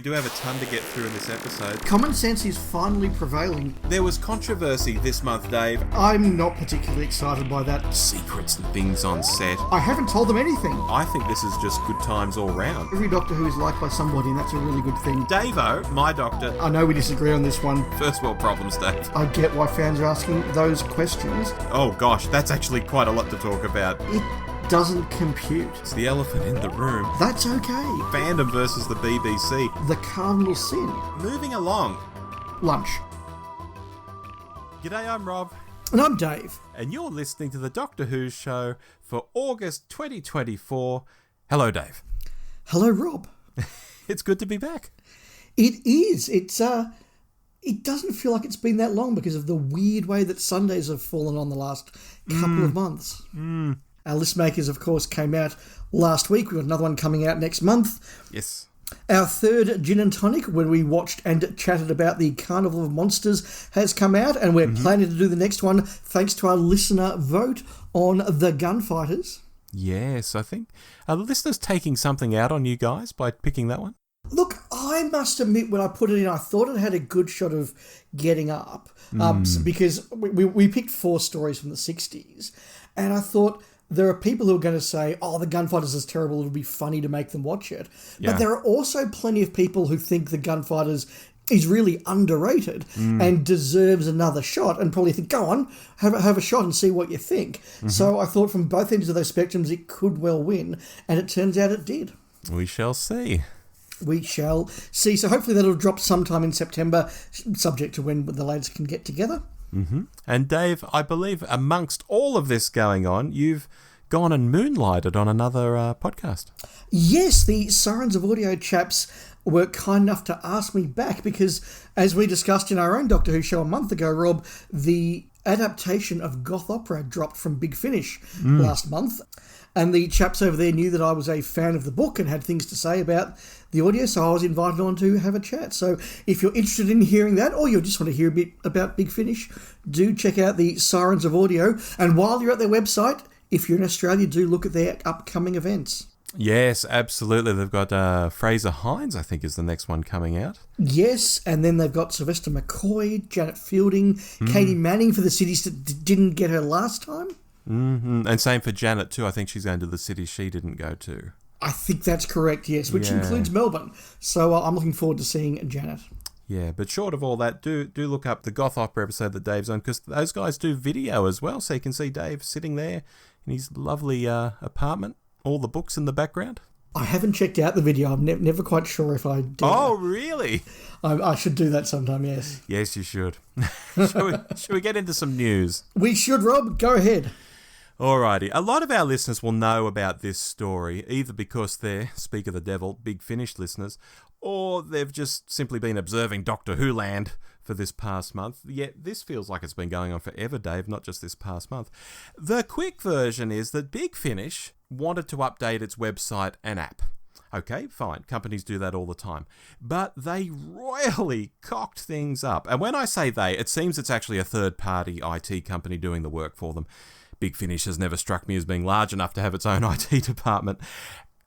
We do have a ton to get through in this episode. Common sense is finally prevailing. There was controversy this month, Dave. I'm not particularly excited by that. Secrets and things on set. I haven't told them anything. I think this is just good times all round. Every Doctor Who is liked by somebody, and that's a really good thing. Davo, my doctor. I know we disagree on this one. First world problems, Dave. I get why fans are asking those questions. Oh gosh, that's actually quite a lot to talk about. It doesn't compute. It's the elephant in the room. That's okay. Fandom versus the BBC. The cardinal sin. Moving along. Lunch. G'day, I'm Rob. And I'm Dave. And you're listening to the Doctor Who show for August 2024. Hello, Dave. Hello, Rob. It's good to be back. It is. It doesn't feel like it's been that long because of the weird way that Sundays have fallen on the last couple of months. Our list makers, of course, came out last week. We've got another one coming out next month. Yes. Our third Gin and Tonic, when we watched and chatted about the Carnival of Monsters, has come out, and we're planning to do the next one thanks to our listener vote on The Gunfighters. Yes, I think. Are the listeners taking something out on you guys by picking that one? Look, I must admit, when I put it in, I thought it had a good shot of getting up, because we picked 4 stories from the 60s, and I thought, there are people who are going to say, oh, The Gunfighters is terrible, it'll be funny to make them watch it. Yeah. But there are also plenty of people who think The Gunfighters is really underrated and deserves another shot, and probably think, go on, have a shot and see what you think. So I thought from both ends of those spectrums it could well win, and it turns out it did. We shall see. We shall see. So hopefully that'll drop sometime in September, subject to when the lads can get together. And Dave, I believe amongst all of this going on, you've gone and moonlighted on another podcast. Yes, the Sirens of Audio chaps were kind enough to ask me back because, as we discussed in our own Doctor Who show a month ago, Rob, the adaptation of Goth Opera dropped from Big Finish last month. And the chaps over there knew that I was a fan of the book and had things to say about the audio, so I was invited on to have a chat. So if you're interested in hearing that, or you just want to hear a bit about Big Finish, do check out the Sirens of Audio. And while you're at their website, if you're in Australia, do look at their upcoming events. Yes, absolutely. They've got Fraser Hines, I think, is the next one coming out. Yes, and then they've got Sylvester McCoy, Janet Fielding, Katie Manning for the cities that didn't get her last time. And same for Janet too. I think she's going to the city she didn't go to. I think that's correct, yes, which includes Melbourne. So I'm looking forward to seeing Janet. Yeah, but short of all that, do look up the Goth Opera episode that Dave's on, because those guys do video as well, so you can see Dave sitting there in his lovely apartment, all the books in the background. I haven't checked out the video. I'm never quite sure if I do. Oh, really? I should do that sometime, yes. Yes, you should. Shall we get into some news? We should, Rob. Go ahead. Alrighty. A lot of our listeners will know about this story, either because they're, speak of the devil, Big Finish listeners, or they've just simply been observing Doctor Who land for this past month. Yet this feels like it's been going on forever, Dave, not just this past month. The quick version is that Big Finish wanted to update its website and app. Okay, fine. Companies do that all the time. But they royally cocked things up. And when I say they, it seems it's actually a third-party IT company doing the work for them. Big Finish has never struck me as being large enough to have its own IT department.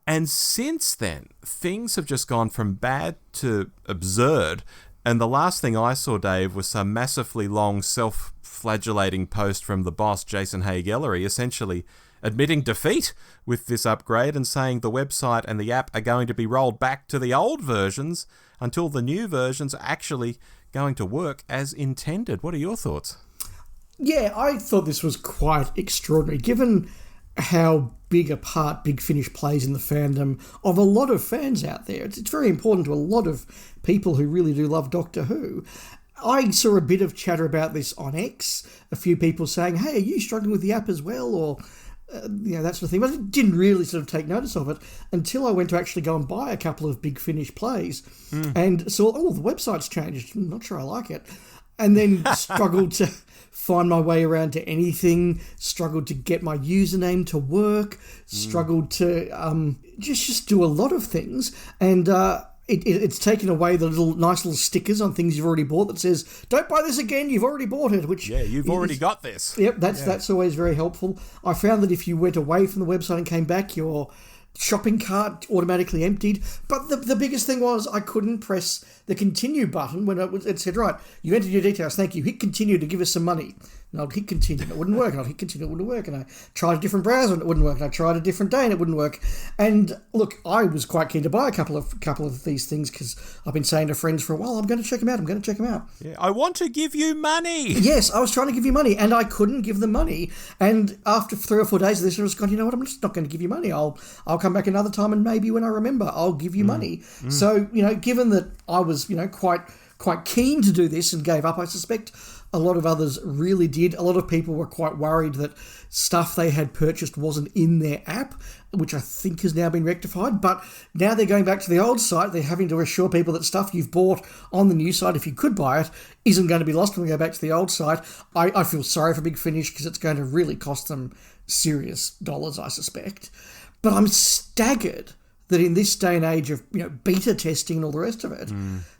And since then, things have just gone from bad to absurd. And the last thing I saw, Dave, was some massively long self-flagellating post from the boss, Jason Haig-Ellery, essentially admitting defeat with this upgrade and saying the website and the app are going to be rolled back to the old versions until the new versions are actually going to work as intended. What are your thoughts? Yeah, I thought this was quite extraordinary, given how big a part Big Finish plays in the fandom of a lot of fans out there. It's very important to a lot of people who really do love Doctor Who. I saw a bit of chatter about this on X, a few people saying, hey, are you struggling with the app as well, or that sort of thing. But I didn't really sort of take notice of it until I went to actually go and buy a couple of Big Finish plays and saw, the website's changed. I'm not sure I like it. And then struggled to find my way around to anything, struggled to get my username to work, struggled to just do a lot of things. And it's taken away the nice little stickers on things you've already bought that says, don't buy this again, you've already bought it. Which you've already got this. Yep, that's always very helpful. I found that if you went away from the website and came back, your shopping cart automatically emptied. But the biggest thing was I couldn't press the continue button when it said, right, you entered your details, thank you, hit continue to give us some money. And I'd hit continue and it wouldn't work, and I'd hit continue, it wouldn't work, and I tried a different browser and it wouldn't work, and I tried a different day and it wouldn't work. And look, I was quite keen to buy a couple of these things because I've been saying to friends for a while, I'm going to check them out. Yeah, I want to give you money. Yes, I was trying to give you money, and I couldn't give them money. And after 3 or 4 days of this, I was going, you know what, I'm just not going to give you money. I'll come back another time, and maybe when I remember, I'll give you money. So, given that I was, quite keen to do this and gave up, I suspect a lot of others really did. A lot of people were quite worried that stuff they had purchased wasn't in their app, which I think has now been rectified. But now they're going back to the old site. They're having to assure people that stuff you've bought on the new site, if you could buy it, isn't going to be lost when we go back to the old site. I feel sorry for Big Finish because it's going to really cost them serious dollars, I suspect. But I'm staggered that in this day and age of beta testing and all the rest of it,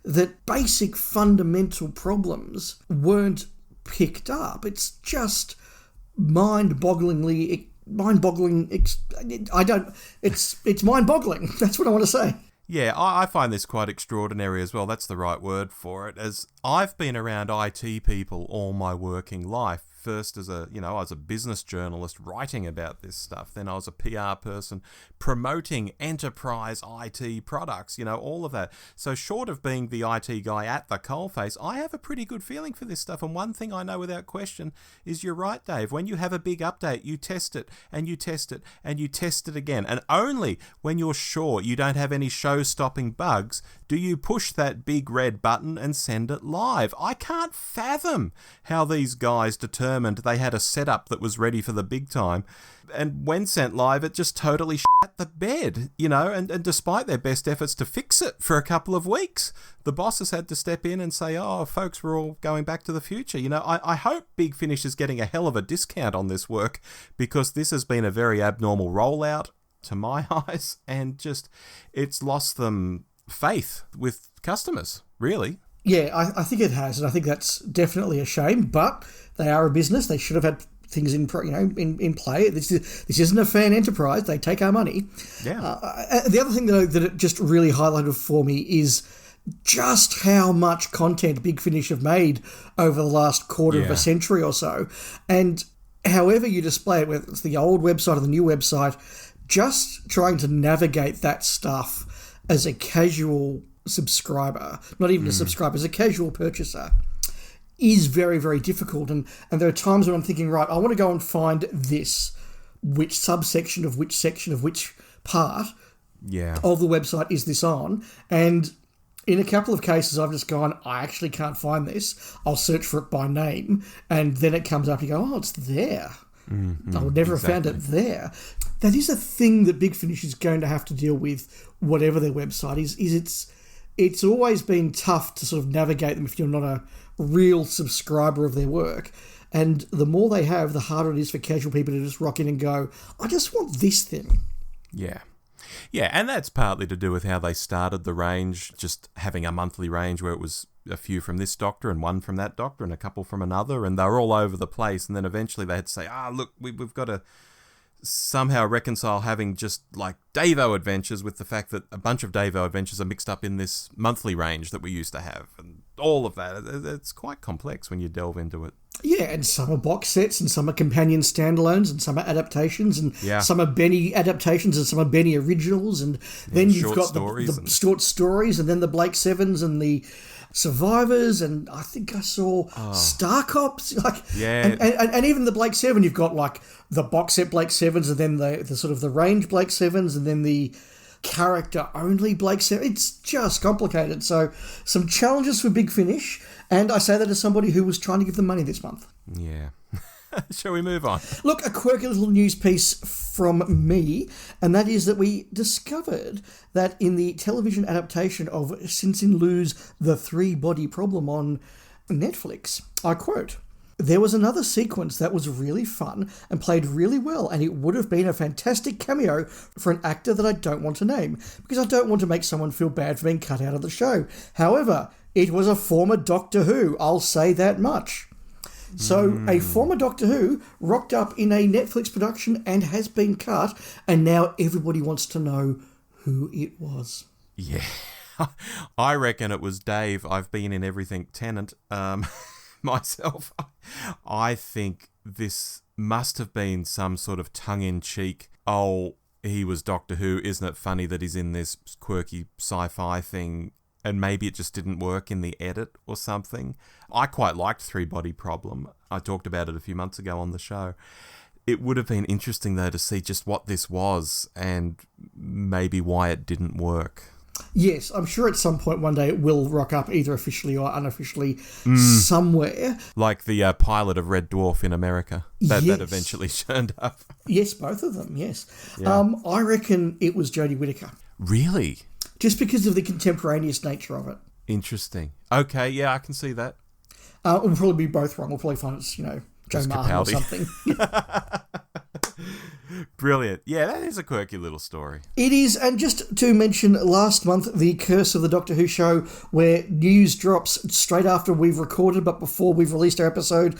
that basic fundamental problems weren't picked up. It's just mind-boggling. It's mind-boggling. That's what I want to say. Yeah, I find this quite extraordinary as well. That's the right word for it. As I've been around IT people all my working life. First as I was a business journalist writing about this stuff. Then I was a PR person promoting enterprise IT products, all of that. So short of being the IT guy at the coalface, I have a pretty good feeling for this stuff. And one thing I know without question is you're right, Dave. When you have a big update, you test it and you test it and you test it again. And only when you're sure you don't have any show-stopping bugs do you push that big red button and send it live. I can't fathom how these guys determined they had a setup that was ready for the big time. And when sent live, it just totally shat the bed, and despite their best efforts to fix it for a couple of weeks, the bosses had to step in and say, oh, folks, we're all going back to the future. I hope Big Finish is getting a hell of a discount on this work because this has been a very abnormal rollout to my eyes, and just it's lost them faith with customers, really. Yeah, I think it has, and I think that's definitely a shame, but they are a business. They should have had things in play. This isn't a fan enterprise. They take our money. Yeah. The other thing, though, that it just really highlighted for me is just how much content Big Finish have made over the last quarter of a century or so. And however you display it, whether it's the old website or the new website, just trying to navigate that stuff as a casual subscriber, not even a subscriber, as a casual purchaser, is very, very difficult. And there are times when I'm thinking, right, I want to go and find this, which subsection of which section of which part of the website is this on? And in a couple of cases, I've just gone, I actually can't find this. I'll search for it by name, and then it comes up, you go, oh, it's there. I would never have found it there. That is a thing that Big Finish is going to have to deal with, whatever their website is. It's always been tough to sort of navigate them if you're not a real subscriber of their work. And the more they have, the harder it is for casual people to just rock in and go, I just want this thing. Yeah. Yeah, and that's partly to do with how they started the range, just having a monthly range where it was a few from this doctor and one from that doctor and a couple from another, and they were all over the place. And then eventually they had to say, look, we've got to somehow reconcile having just like Davo Adventures with the fact that a bunch of Davo Adventures are mixed up in this monthly range that we used to have, and all of that. It's quite complex when you delve into it. Yeah, and some are box sets, and some are companion standalones, and some are adaptations, and some are Benny adaptations, and some are Benny originals, and then you've got the short stories, and then the Blake Sevens and the Survivors, and I think I saw Star Cops, and even the Blake Seven. You've got like the box set Blake Sevens, and then the sort of the range Blake Sevens, and then the character only Blake Seven. It's just complicated. So some challenges for Big Finish, and I say that as somebody who was trying to give them money this month. Yeah. Shall we move on? Look, a quirky little news piece from me, and that is that we discovered that in the television adaptation of Cixin Liu's The Three-Body Problem on Netflix, I quote, "There was another sequence that was really fun and played really well, and it would have been a fantastic cameo for an actor that I don't want to name, because I don't want to make someone feel bad for being cut out of the show. However, it was a former Doctor Who, I'll say that much." So a former Doctor Who rocked up in a Netflix production and has been cut, and now everybody wants to know who it was. Yeah. I reckon it was Dave. I've been in everything Tennant myself. I think this must have been some sort of tongue-in-cheek, oh, he was Doctor Who, isn't it funny that he's in this quirky sci-fi thing, and maybe it just didn't work in the edit or something. I quite liked Three Body Problem. I talked about it a few months ago on the show. It would have been interesting, though, to see just what this was and maybe why it didn't work. Yes, I'm sure at some point one day it will rock up either officially or unofficially somewhere. Like the pilot of Red Dwarf in America. That eventually turned up. Yes, both of them, yes. Yeah. I reckon it was Jodie Whittaker. Really? Just because of the contemporaneous nature of it. Interesting. Okay, yeah, I can see that. We'll probably be both wrong. We'll probably find it's, Joe Martin or something. Brilliant. Yeah, that is a quirky little story. It is, and just to mention, last month, the Curse of the Doctor Who show, where news drops straight after we've recorded, but before we've released our episode,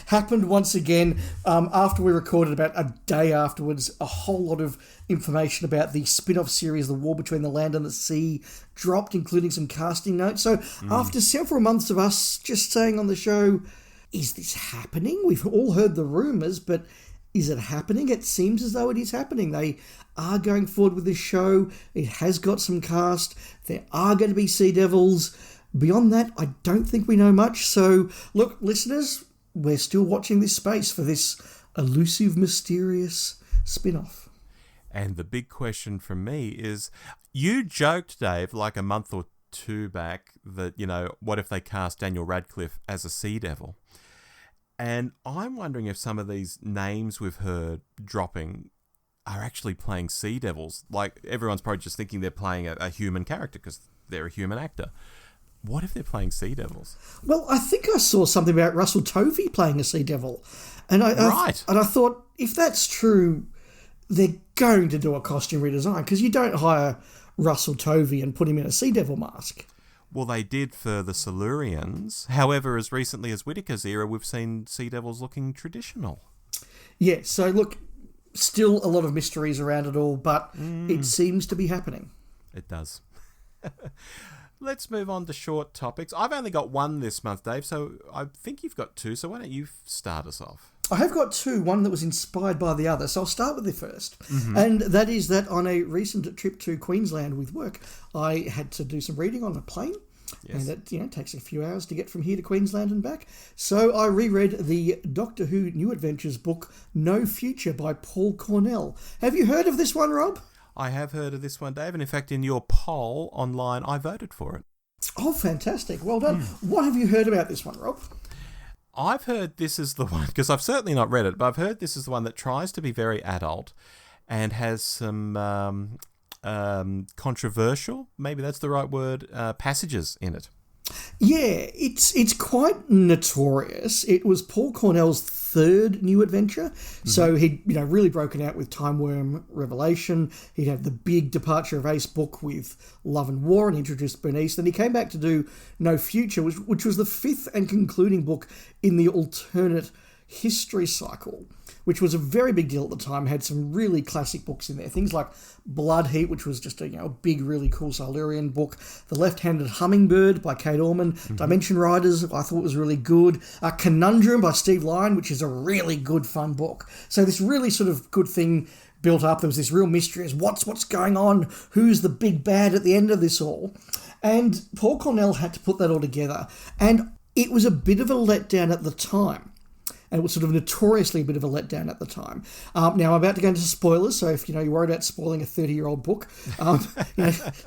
happened once again. After we recorded, about a day afterwards, a whole lot of information about the spin-off series, The War Between the Land and the Sea, dropped, including some casting notes. So after several months of us just saying on the show, is this happening? We've all heard the rumours, but is it happening? It seems as though it is happening. They are going forward with this show. It has got some cast. There are going to be Sea Devils. Beyond that, I don't think we know much. So, look, listeners, we're still watching this space for this elusive, mysterious spin-off. And the big question from me is, you joked, Dave, like a month or two back that, what if they cast Daniel Radcliffe as a Sea Devil? And I'm wondering if some of these names we've heard dropping are actually playing Sea Devils. Like, everyone's probably just thinking they're playing a human character because they're a human actor. What if they're playing Sea Devils? Well, I think I saw something about Russell Tovey playing a Sea Devil. And I thought, if that's true, they're going to do a costume redesign, because you don't hire Russell Tovey and put him in a Sea Devil mask. Well, they did for the Silurians. However, as recently as Whittaker's era, we've seen Sea Devils looking traditional. Yeah, so look, still a lot of mysteries around it all, but it seems to be happening. It does. Let's move on to short topics. I've only got one this month, Dave, so I think you've got two, so why don't you start us off? I have got two, one that was inspired by the other, so I'll start with the first. And that is that on a recent trip to Queensland with work, I had to do some reading on a plane. Yes. And it takes a few hours to get from here to Queensland and back. So I reread the Doctor Who New Adventures book, No Future, by Paul Cornell. Have you heard of this one, Rob? I have heard of this one, Dave, and in fact, in your poll online, I voted for it. Oh, fantastic. Well done. What have you heard about this one, Rob? I've heard this is the one, because I've certainly not read it, but I've heard this is the one that tries to be very adult and has some controversial, maybe that's the right word, passages in it. Yeah, it's quite notorious. It was Paul Cornell's third new adventure. So he'd really broken out with Time Worm Revelation. He'd had the big Departure of Ace book with Love and War and introduced Bernice. Then he came back to do No Future, which was the fifth and concluding book in the alternate history cycle, which was a very big deal at the time. Had some really classic books in there. Things like Blood Heat, which was just a big, really cool Silurian book. The Left-Handed Hummingbird by Kate Orman. Dimension Riders, I thought was really good. Conundrum by Steve Lyon, which is a really good, fun book. So this really sort of good thing built up. There was this real mystery as what's going on? Who's the big bad at the end of this all? And Paul Cornell had to put that all together. And it was a bit of a letdown at the time. And it was sort of notoriously a bit of a letdown at the time. Now, I'm about to go into spoilers, so if you're worried about spoiling a 30-year-old book,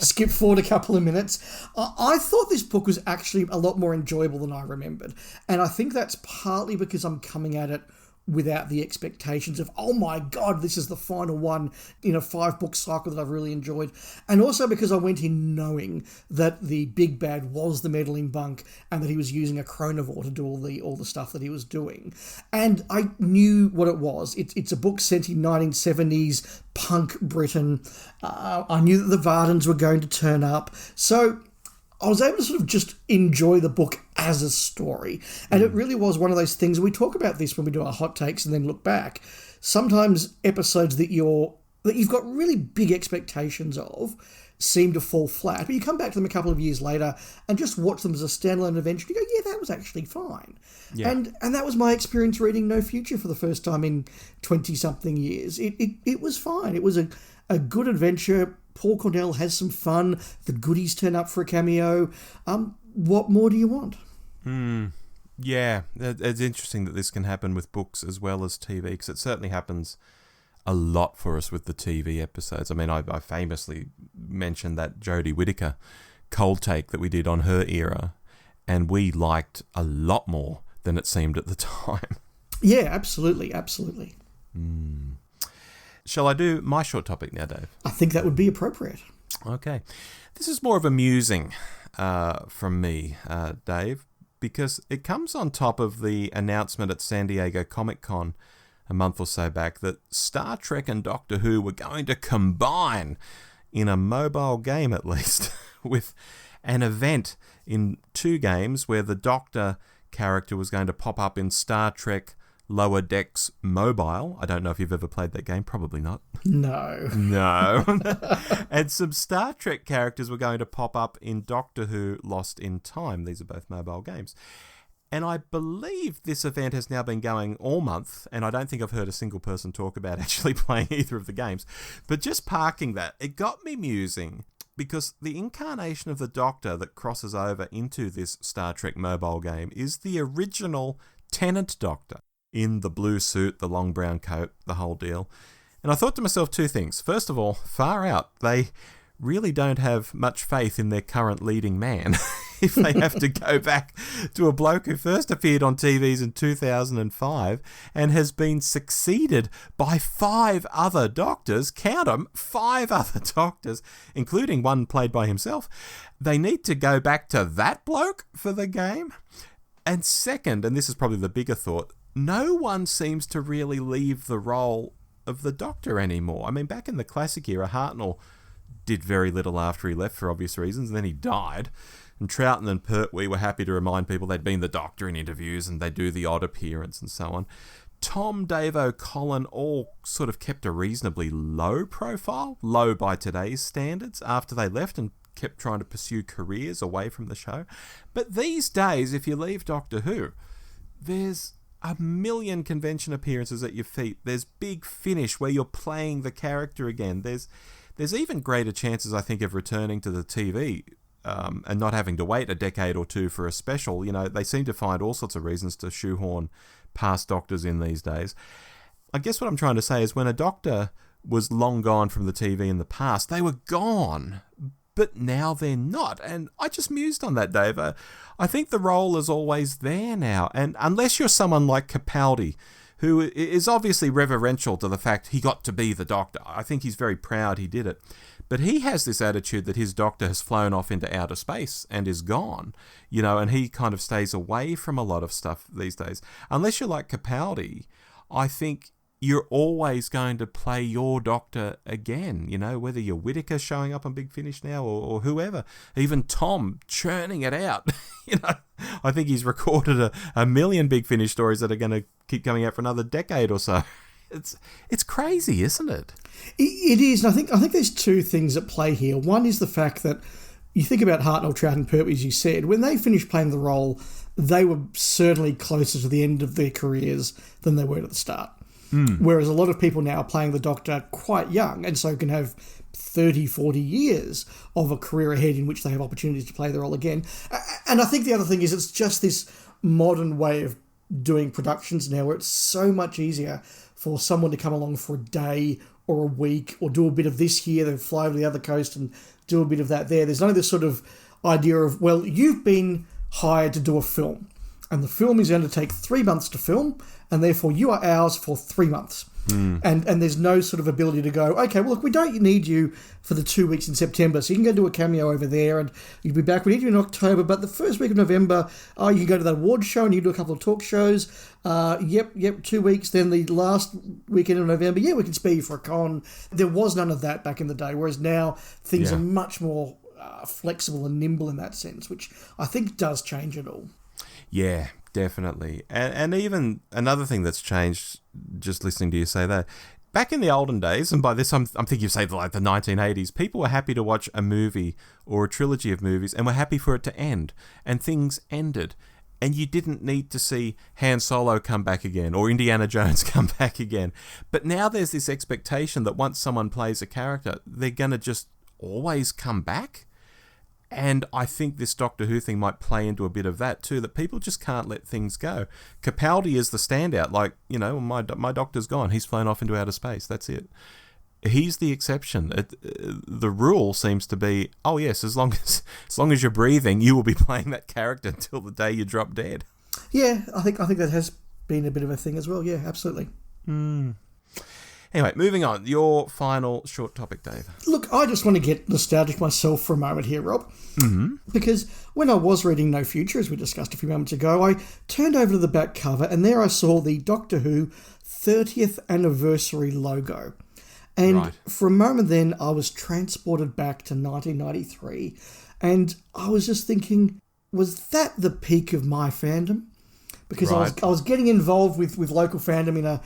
skip forward a couple of minutes. I thought this book was actually a lot more enjoyable than I remembered. And I think that's partly because I'm coming at it without the expectations of, oh my God, this is the final one in a 5-book cycle that I've really enjoyed. And also because I went in knowing that the big bad was the meddling bunk and that he was using a chronovore to do all the stuff that he was doing. And I knew what it was. It's a book set in 1970s punk Britain. I knew that the Vardens were going to turn up. So I was able to sort of just enjoy the book as a story. And it really was one of those things, we talk about this when we do our hot takes and then look back. Sometimes episodes that you've got really big expectations of seem to fall flat, but you come back to them a couple of years later and just watch them as a standalone adventure and you go, yeah, that was actually fine. Yeah. And that was my experience reading No Future for the first time in 20-something years. It was fine. It was a good adventure. Paul Cornell has some fun. The goodies turn up for a cameo. What more do you want? Yeah, it's interesting that this can happen with books as well as TV, because it certainly happens a lot for us with the TV episodes. I mean, I famously mentioned that Jodie Whittaker cold take that we did on her era, and we liked a lot more than it seemed at the time. Yeah, absolutely, absolutely. Shall I do my short topic now, Dave? I think that would be appropriate. Okay. This is more of a musing from me, Dave, because it comes on top of the announcement at San Diego Comic-Con a month or so back that Star Trek and Doctor Who were going to combine in a mobile game, at least, with an event in 2 games where the Doctor character was going to pop up in Star Trek Lower Decks Mobile. I don't know if you've ever played that game. Probably not. No. And some Star Trek characters were going to pop up in Doctor Who Lost in Time. These are both mobile games. And I believe this event has now been going all month, and I don't think I've heard a single person talk about actually playing either of the games. But just parking that, it got me musing, because the incarnation of the Doctor that crosses over into this Star Trek mobile game is the original Tennant Doctor, in the blue suit, the long brown coat, the whole deal. And I thought to myself 2 things. First of all, far out, they really don't have much faith in their current leading man if they have to go back to a bloke who first appeared on TVs in 2005 and has been succeeded by 5 other Doctors, count them, 5 other Doctors, including one played by himself. They need to go back to that bloke for the game. And second, and this is probably the bigger thought, no one seems to really leave the role of the Doctor anymore. I mean, back in the classic era, Hartnell did very little after he left for obvious reasons, and then he died. And Troughton and Pertwee were happy to remind people they'd been the Doctor in interviews and they'd do the odd appearance and so on. Tom, Davo, Colin all sort of kept a reasonably low profile, low by today's standards, after they left and kept trying to pursue careers away from the show. But these days, if you leave Doctor Who, there's a million convention appearances at your feet. There's Big Finish where you're playing the character again. There's even greater chances, I think, of returning to the TV and not having to wait a decade or 2 for a special. You know, they seem to find all sorts of reasons to shoehorn past Doctors in these days. I guess what I'm trying to say is when a Doctor was long gone from the TV in the past, they were gone. But now they're not. And I just mused on that, Dave. I think the role is always there now. And unless you're someone like Capaldi, who is obviously reverential to the fact he got to be the Doctor. I think he's very proud he did it. But he has this attitude that his Doctor has flown off into outer space and is gone, you know, and he kind of stays away from a lot of stuff these days. Unless you're like Capaldi, I think you're always going to play your Doctor again, you know, whether you're Whittaker showing up on Big Finish now or whoever, even Tom churning it out. You know, I think he's recorded a million Big Finish stories that are going to keep coming out for another decade or so. It's crazy, isn't it? It is, and I think there's 2 things at play here. One is the fact that you think about Hartnell, Troughton and Pertwee, as you said, when they finished playing the role, they were certainly closer to the end of their careers than they were at the start. Whereas a lot of people now are playing the Doctor quite young and so can have 30, 40 years of a career ahead in which they have opportunities to play the role again. And I think the other thing is it's just this modern way of doing productions now where it's so much easier for someone to come along for a day or a week or do a bit of this here, then fly over the other coast and do a bit of that there. There's no this sort of idea of, well, you've been hired to do a film and the film is going to take 3 months to film and therefore you are ours for 3 months. And there's no sort of ability to go, okay, well, look, we don't need you for the 2 weeks in September, so you can go do a cameo over there and you'll be back. We need you in October, but the first week of November, you can go to that award show and you can do a couple of talk shows. Yep, 2 weeks. Then the last weekend of November, we can spare you for a con. There was none of that back in the day, whereas now things are much more flexible and nimble in that sense, which I think does change it all. Yeah, definitely. And even another thing that's changed, just listening to you say that, back in the olden days, and by this I'm thinking you say like the 1980s, people were happy to watch a movie or a trilogy of movies and were happy for it to end. And things ended. And you didn't need to see Han Solo come back again or Indiana Jones come back again. But now there's this expectation that once someone plays a character, they're going to just always come back. And I think this Doctor Who thing might play into a bit of that too, that people just can't let things go. Capaldi is the standout. Like, you know, my doctor's gone. He's flown off into outer space. That's it. He's the exception. The rule seems to be, oh yes, as long as you're breathing, you will be playing that character until the day you drop dead. Yeah, I think that has been a bit of a thing as well. Yeah, absolutely. Anyway, moving on. Your final short topic, Dave. Look, I just want to get nostalgic myself for a moment here, Rob. Mm-hmm. Because when I was reading No Future, as we discussed a few moments ago, I turned over to the back cover and there I saw the Doctor Who 30th anniversary logo. And for a moment then, I was transported back to 1993. And I was just thinking, was that the peak of my fandom? Because I was getting involved with local fandom in a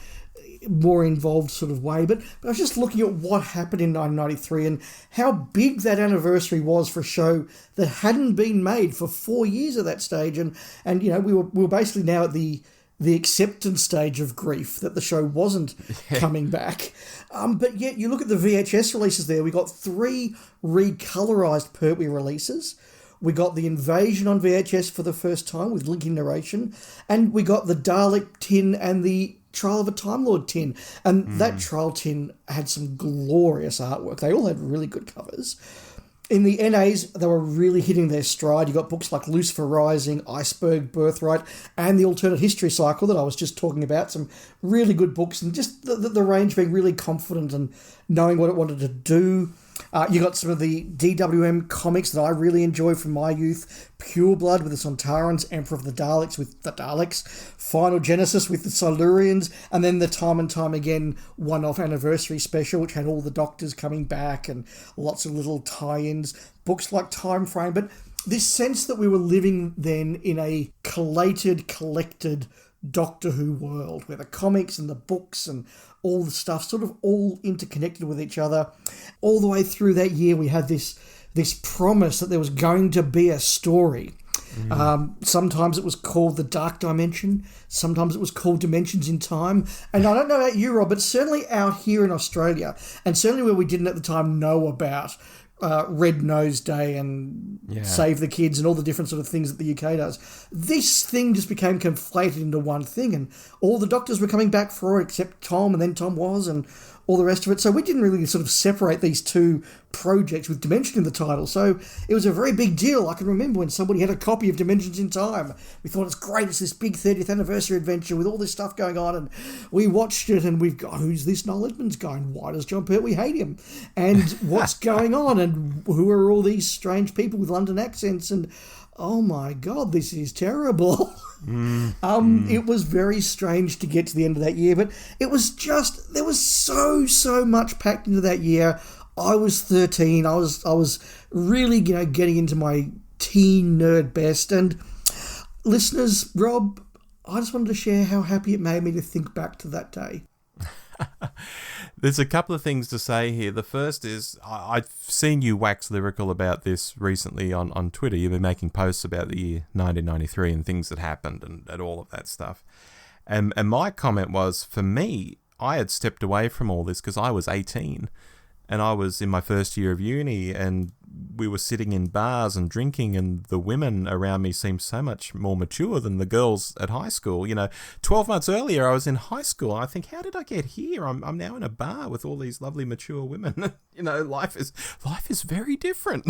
more involved sort of way, but I was just looking at what happened in 1993 and how big that anniversary was for a show that hadn't been made for 4 years at that stage, and you know we were basically now at the acceptance stage of grief that the show wasn't coming back. But yet you look at the VHS releases there, we got 3 recolorized Pertwee releases. We got The Invasion on VHS for the first time with linking narration, and we got the Dalek tin and the Trial of a Time Lord tin. And that Trial tin had some glorious artwork. They all had really good covers. In the NAs, they were really hitting their stride. You got books like Lucifer Rising, Iceberg, Birthright, and the Alternate History Cycle that I was just talking about. Some really good books, and just the range being really confident and knowing what it wanted to do. You got some of the DWM comics that I really enjoyed from my youth. Pure Blood with the Sontarans, Emperor of the Daleks with the Daleks, Final Genesis with the Silurians, and then the Time and Time Again one-off anniversary special, which had all the Doctors coming back and lots of little tie-ins. Books like Time Frame, but this sense that we were living then in a collected Doctor Who world, where the comics and the books and all the stuff sort of all interconnected with each other. All the way through that year, we had this promise that there was going to be a story. Sometimes it was called The Dark Dimension. Sometimes it was called Dimensions in Time. And I don't know about you, Rob, but certainly out here in Australia, and certainly where we didn't at the time know about Red Nose Day and Save the Kids and all the different sort of things that the UK does. This thing just became conflated into one thing, and all the Doctors were coming back for it except Tom, and then Tom was, and all the rest of it. So we didn't really sort of separate these two projects with Dimension in the title. So it was a very big deal. I can remember when somebody had a copy of Dimensions in Time. We thought it's great. It's this big 30th anniversary adventure with all this stuff going on. And we watched it and we've got, who's this Noel Edmonds guy? And why does John Pertwee hate him? And what's going on? And who are all these strange people with London accents? And oh my God, this is terrible. It was very strange to get to the end of that year, but it was just, there was so much packed into that year. I was 13. I was really, getting into my teen nerd best. And listeners, Rob, I just wanted to share how happy it made me to think back to that day. There's a couple of things to say here. The first is, I've seen you wax lyrical about this recently on Twitter. You've been making posts about the year 1993 and things that happened and all of that stuff. And my comment was, for me, I had stepped away from all this because I was 18 and I was in my first year of uni, and we were sitting in bars and drinking, and the women around me seemed so much more mature than the girls at high school. 12 months earlier, I was in high school, and I think, how did I get here? I'm now in a bar with all these lovely mature women. Life is very different.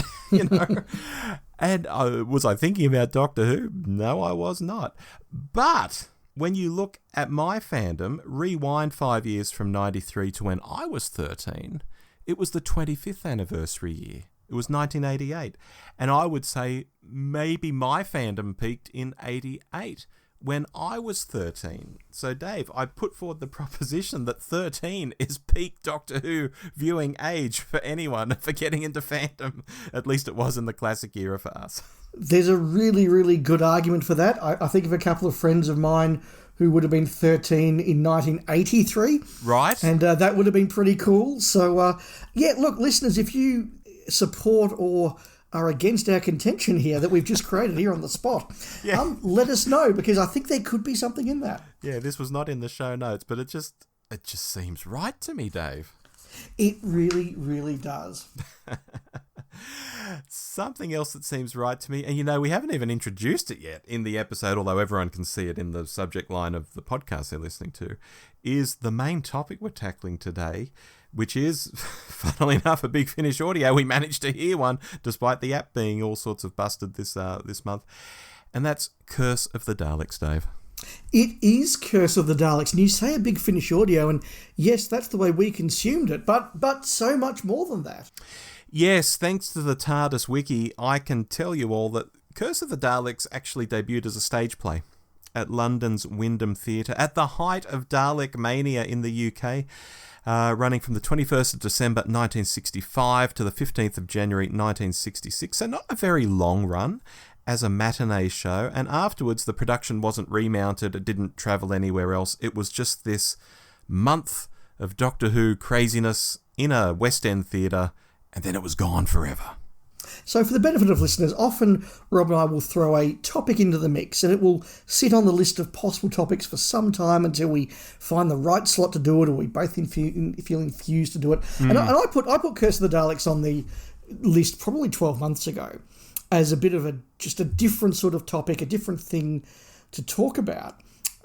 And was I thinking about Doctor Who? No, I was not. But when you look at my fandom, rewind 5 years from 93 to when I was 13, it was the 25th anniversary year. It was 1988. And I would say maybe my fandom peaked in 88 when I was 13. So, Dave, I put forward the proposition that 13 is peak Doctor Who viewing age for anyone for getting into fandom. At least it was in the classic era for us. There's a really, really good argument for that. I think of a couple of friends of mine who would have been 13 in 1983. Right. And that would have been pretty cool. So, yeah, look, listeners, if you support or are against our contention here that we've just created here on the spot, let us know, because I think there could be something in that. Yeah, this was not in the show notes, but it just seems right to me, Dave. It really, really does. Something else that seems right to me, and we haven't even introduced it yet in the episode, although everyone can see it in the subject line of the podcast they're listening to, is the main topic we're tackling today, which is, funnily enough, a Big Finish audio. We managed to hear one, despite the app being all sorts of busted this month. And that's Curse of the Daleks, Dave. It is Curse of the Daleks, and you say a Big Finish audio, and yes, that's the way we consumed it, but so much more than that. Yes, thanks to the TARDIS wiki, I can tell you all that Curse of the Daleks actually debuted as a stage play at London's Wyndham Theatre at the height of Dalek mania in the UK, running from the 21st of December 1965 to the 15th of January 1966. So not a very long run as a matinee show, and afterwards the production wasn't remounted, it didn't travel anywhere else. It was just this month of Doctor Who craziness in a West End theatre, and then it was gone forever. So for the benefit of listeners, often Rob and I will throw a topic into the mix, and it will sit on the list of possible topics for some time until we find the right slot to do it, or we both feel infused to do it. And I put Curse of the Daleks on the list probably 12 months ago as a bit of just a different sort of topic, a different thing to talk about.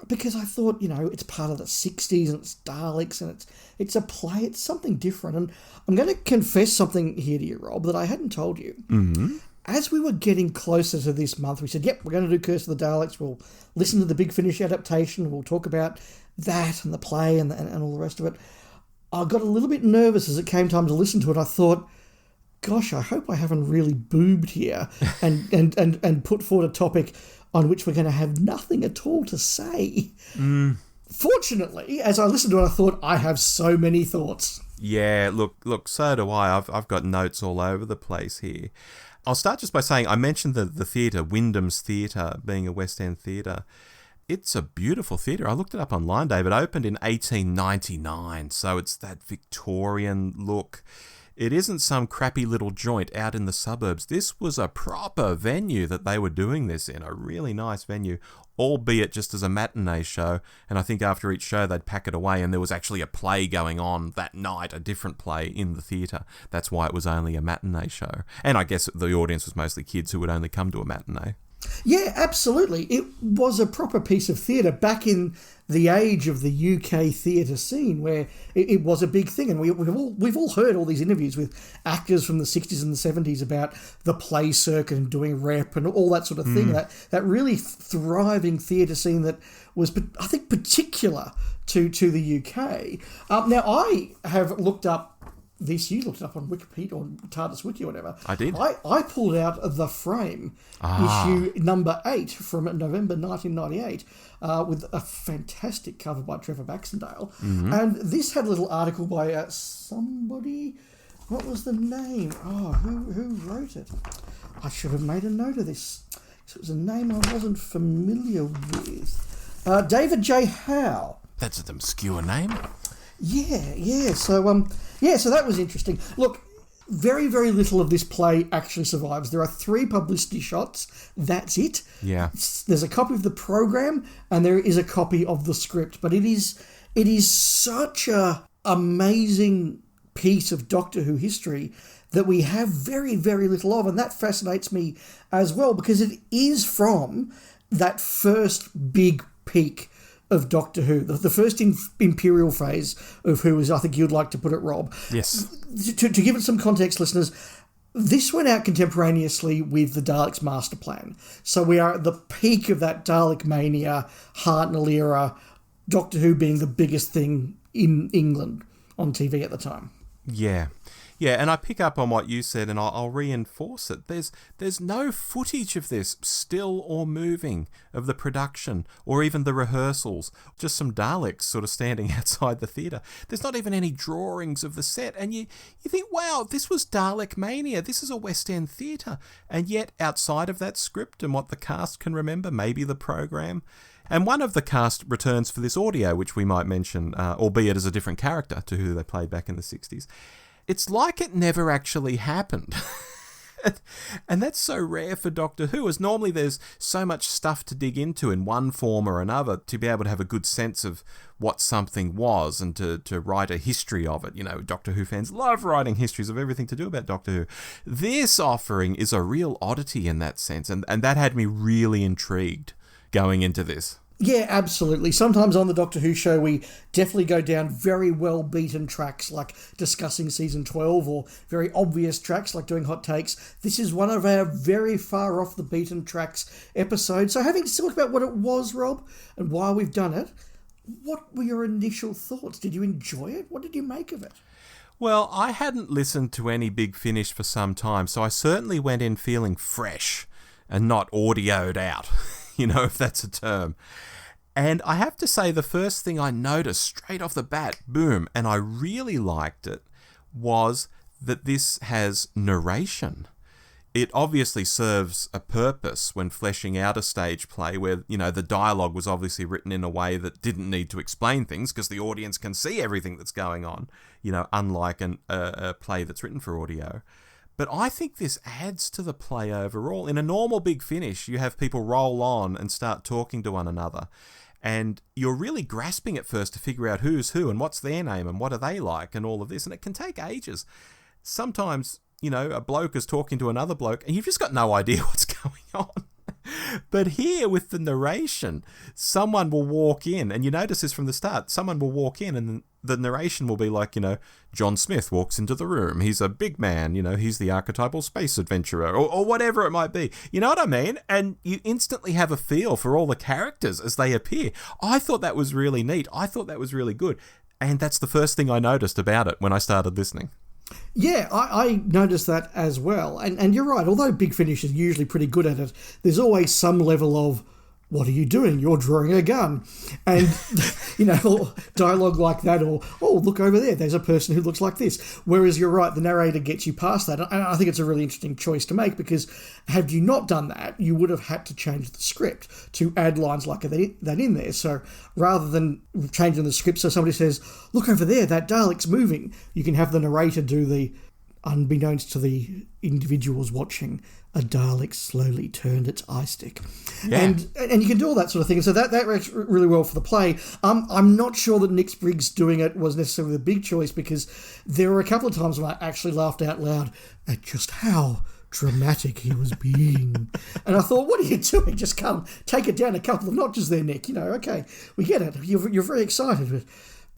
Because I thought, it's part of the 60s and it's Daleks and it's a play, it's something different. And I'm going to confess something here to you, Rob, that I hadn't told you. Mm-hmm. As we were getting closer to this month, we said, yep, we're going to do Curse of the Daleks. We'll listen to the Big Finish adaptation. We'll talk about that and the play and all the rest of it. I got a little bit nervous as it came time to listen to it. I thought, gosh, I hope I haven't really boobed here and put forward a topic on which we're going to have nothing at all to say. Fortunately, as I listened to it, I thought, I have so many thoughts. Yeah, look, so do I. I've got notes all over the place here. I'll start just by saying, I mentioned the theatre, Wyndham's Theatre, being a West End theatre. It's a beautiful theatre. I looked it up online, Dave. It opened in 1899, so it's that Victorian look. It isn't some crappy little joint out in the suburbs. This was a proper venue that they were doing this in, a really nice venue, albeit just as a matinee show. And I think after each show they'd pack it away, and there was actually a play going on that night, a different play in the theatre. That's why it was only a matinee show. And I guess the audience was mostly kids who would only come to a matinee. Yeah, absolutely. It was a proper piece of theatre back in the age of the UK theatre scene, where it was a big thing. And we've all heard all these interviews with actors from the 60s and the 70s about the play circuit and doing rep and all that sort of thing. That really thriving theatre scene that was, I think, particular to the UK. Now, I have looked up this, you looked it up on Wikipedia or TARDIS Wiki or whatever. I did. I pulled out The Frame, issue number 8 from November 1998, with a fantastic cover by Trevor Baxendale. Mm-hmm. And this had a little article by somebody. What was the name? Oh, who wrote it? I should have made a note of this. It was a name I wasn't familiar with. David J. Howe. That's an obscure name. Yeah. So that was interesting. Look, very, very little of this play actually survives. There are 3 publicity shots. That's it. Yeah. There's a copy of the program and there is a copy of the script. But it is such a amazing piece of Doctor Who history that we have very, very little of. And that fascinates me as well, because it is from that first big peak of Doctor Who, the first imperial phase of Who, as I think you'd like to put it, Rob. Yes. To give it some context, listeners, this went out contemporaneously with the Daleks Master Plan. So we are at the peak of that Dalek mania, Hartnell era, Doctor Who being the biggest thing in England on TV at the time. Yeah. Yeah, and I pick up on what you said, and I'll reinforce it. There's no footage of this, still or moving, of the production or even the rehearsals. Just some Daleks sort of standing outside the theatre. There's not even any drawings of the set, and you think, wow, this was Dalek Mania. This is a West End theatre, and yet outside of that script and what the cast can remember, maybe the program. And one of the cast returns for this audio, which we might mention, albeit as a different character to who they played back in the 60s. It's like it never actually happened. And that's so rare for Doctor Who, as normally there's so much stuff to dig into in one form or another to be able to have a good sense of what something was and to write a history of it. You know, Doctor Who fans love writing histories of everything to do about Doctor Who. This offering is a real oddity in that sense, and that had me really intrigued going into this. Yeah, absolutely. Sometimes on the Doctor Who show, we definitely go down very well-beaten tracks, like discussing Season 12, or very obvious tracks, like doing hot takes. This is one of our very far off the beaten tracks episodes. So having talked about what it was, Rob, and why we've done it, what were your initial thoughts? Did you enjoy it? What did you make of it? Well, I hadn't listened to any Big Finish for some time, so I certainly went in feeling fresh and not audioed out, you know, if that's a term. And I have to say, the first thing I noticed straight off the bat, boom, and I really liked it, was that this has narration. It obviously serves a purpose when fleshing out a stage play where, you know, the dialogue was obviously written in a way that didn't need to explain things because the audience can see everything that's going on, you know, unlike a play that's written for audio. But I think this adds to the play overall. In a normal Big Finish, you have people roll on and start talking to one another. And you're really grasping at first to figure out who's who and what's their name and what are they like and all of this. And it can take ages. Sometimes, you know, a bloke is talking to another bloke and you've just got no idea what's going on. But here with the narration, someone will walk in, and you notice this from the start, someone will walk in and the narration will be like, you know, John Smith walks into the room. He's a big man, you know, he's the archetypal space adventurer, or whatever it might be. You know what I mean? And you instantly have a feel for all the characters as they appear. I thought that was really neat. I thought that was really good. And that's the first thing I noticed about it when I started listening. Yeah, I noticed that as well. And you're right, although Big Finish is usually pretty good at it, there's always some level of, what are you doing? You're drawing a gun. And, you know, dialogue like that, or, oh, look over there, there's a person who looks like this. Whereas you're right, the narrator gets you past that. And I think it's a really interesting choice to make, because had you not done that, you would have had to change the script to add lines like that in there. So rather than changing the script so somebody says, look over there, that Dalek's moving, you can have the narrator do the, unbeknownst to the individuals watching, a Dalek slowly turned its eye stick. Yeah. And you can do all that sort of thing. So that works really well for the play. I'm not sure that Nick Briggs doing it was necessarily the big choice, because there were a couple of times when I actually laughed out loud at just how dramatic he was being. And I thought, what are you doing? Just come, take it down a couple of notches there, Nick. You know, okay, we get it. You're very excited.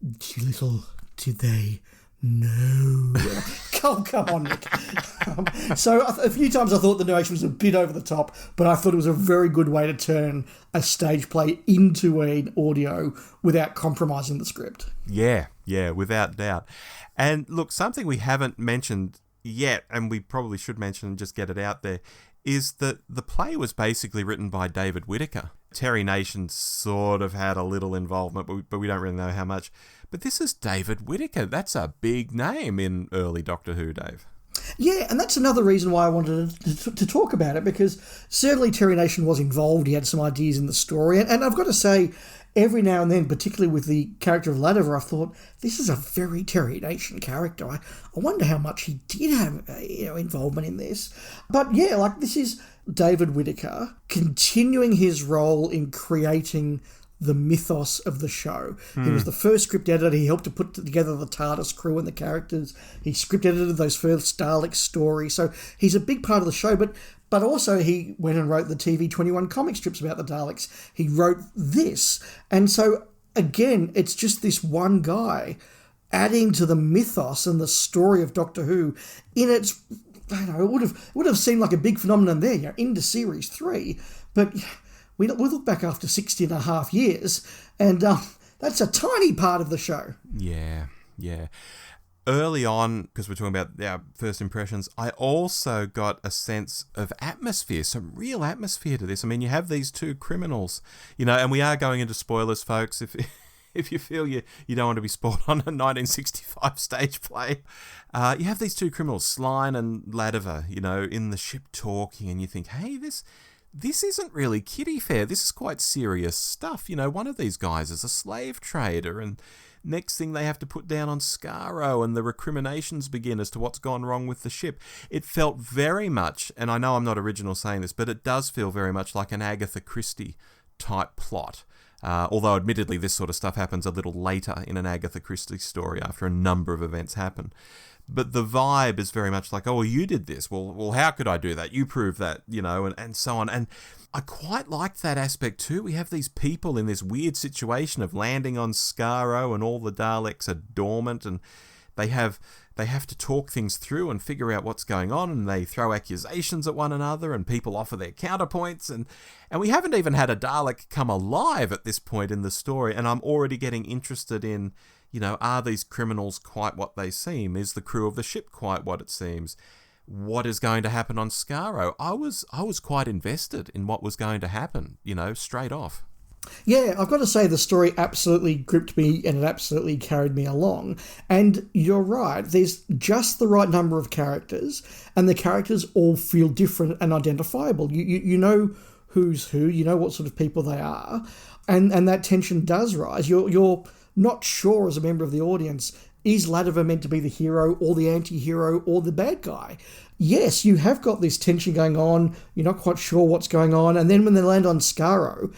But little did they know. Come on, Nick. So a few times I thought the narration was a bit over the top, but I thought it was a very good way to turn a stage play into an audio without compromising the script. Yeah, without doubt. And look, something we haven't mentioned yet, and we probably should mention and just get it out there, is that the play was basically written by David Whittaker. Terry Nation sort of had a little involvement, but we don't really know how much. But this is David Whittaker. That's a big name in early Doctor Who, Dave. Yeah, and that's another reason why I wanted to talk about it, because certainly Terry Nation was involved. He had some ideas in the story. And I've got to say, every now and then, particularly with the character of Ladiver, I thought, this is a very Terry Nation character. I wonder how much he did have involvement in this. But yeah, like, this is David Whittaker continuing his role in creating the mythos of the show. He was the first script editor. He helped to put together the TARDIS crew and the characters. He script edited those first Dalek stories. So he's a big part of the show, but also he went and wrote the TV 21 comic strips about the Daleks. He wrote this. And so, again, it's just this one guy adding to the mythos and the story of Doctor Who in its, I don't know, it would have seemed like a big phenomenon there, into Series 3. But we look back after 60 and a half years, and that's a tiny part of the show. Yeah. early on, because we're talking about our first impressions, I also got a sense of atmosphere, some real atmosphere to this. I mean, you have these two criminals, and we are going into spoilers, folks, if you feel you don't want to be spoiled on a 1965 stage play. You have these two criminals, Sline and Ladiver, in the ship talking, and you think, hey, this isn't really kiddie fair. This is quite serious stuff. One of these guys is a slave trader, and next thing they have to put down on Skaro, and the recriminations begin as to what's gone wrong with the ship. It felt very much, and I know I'm not original saying this, but it does feel very much like an Agatha Christie type plot. Although admittedly this sort of stuff happens a little later in an Agatha Christie story after a number of events happen. But the vibe is very much like, oh, well, you did this. Well, how could I do that? You proved that, and so on. And I quite liked that aspect too. We have these people in this weird situation of landing on Skaro, and all the Daleks are dormant, and they have to talk things through and figure out what's going on, and they throw accusations at one another, and people offer their counterpoints, and we haven't even had a Dalek come alive at this point in the story, and I'm already getting interested in, are these criminals quite what they seem? Is the crew of the ship quite what it seems? What is going to happen on Skaro? I was quite invested in what was going to happen, straight off. Yeah, I've got to say the story absolutely gripped me, and it absolutely carried me along. And you're right, there's just the right number of characters, and the characters all feel different and identifiable. You know who's who, you know what sort of people they are, and that tension does rise. You're not sure as a member of the audience, is Ladiver meant to be the hero or the anti-hero or the bad guy? Yes, you have got this tension going on, you're not quite sure what's going on, and then when they land on Skaro,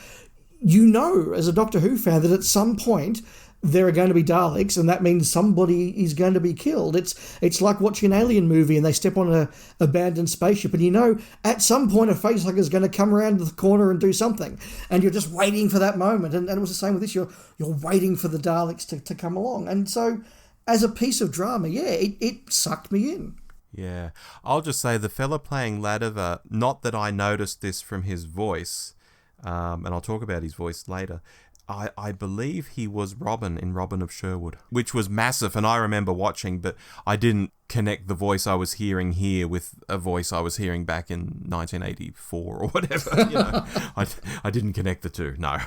as a Doctor Who fan, that at some point there are going to be Daleks, and that means somebody is going to be killed. It's like watching an alien movie and they step on an abandoned spaceship, and at some point a facehugger is going to come around the corner and do something, and you're just waiting for that moment. And it was the same with this. You're waiting for the Daleks to come along. And so as a piece of drama, it sucked me in. Yeah. I'll just say the fella playing Ladiver, not that I noticed this from his voice, and I'll talk about his voice later, I believe he was Robin in Robin of Sherwood, which was massive, and I remember watching, but I didn't connect the voice I was hearing here with a voice I was hearing back in 1984 or whatever. I didn't connect the two, no.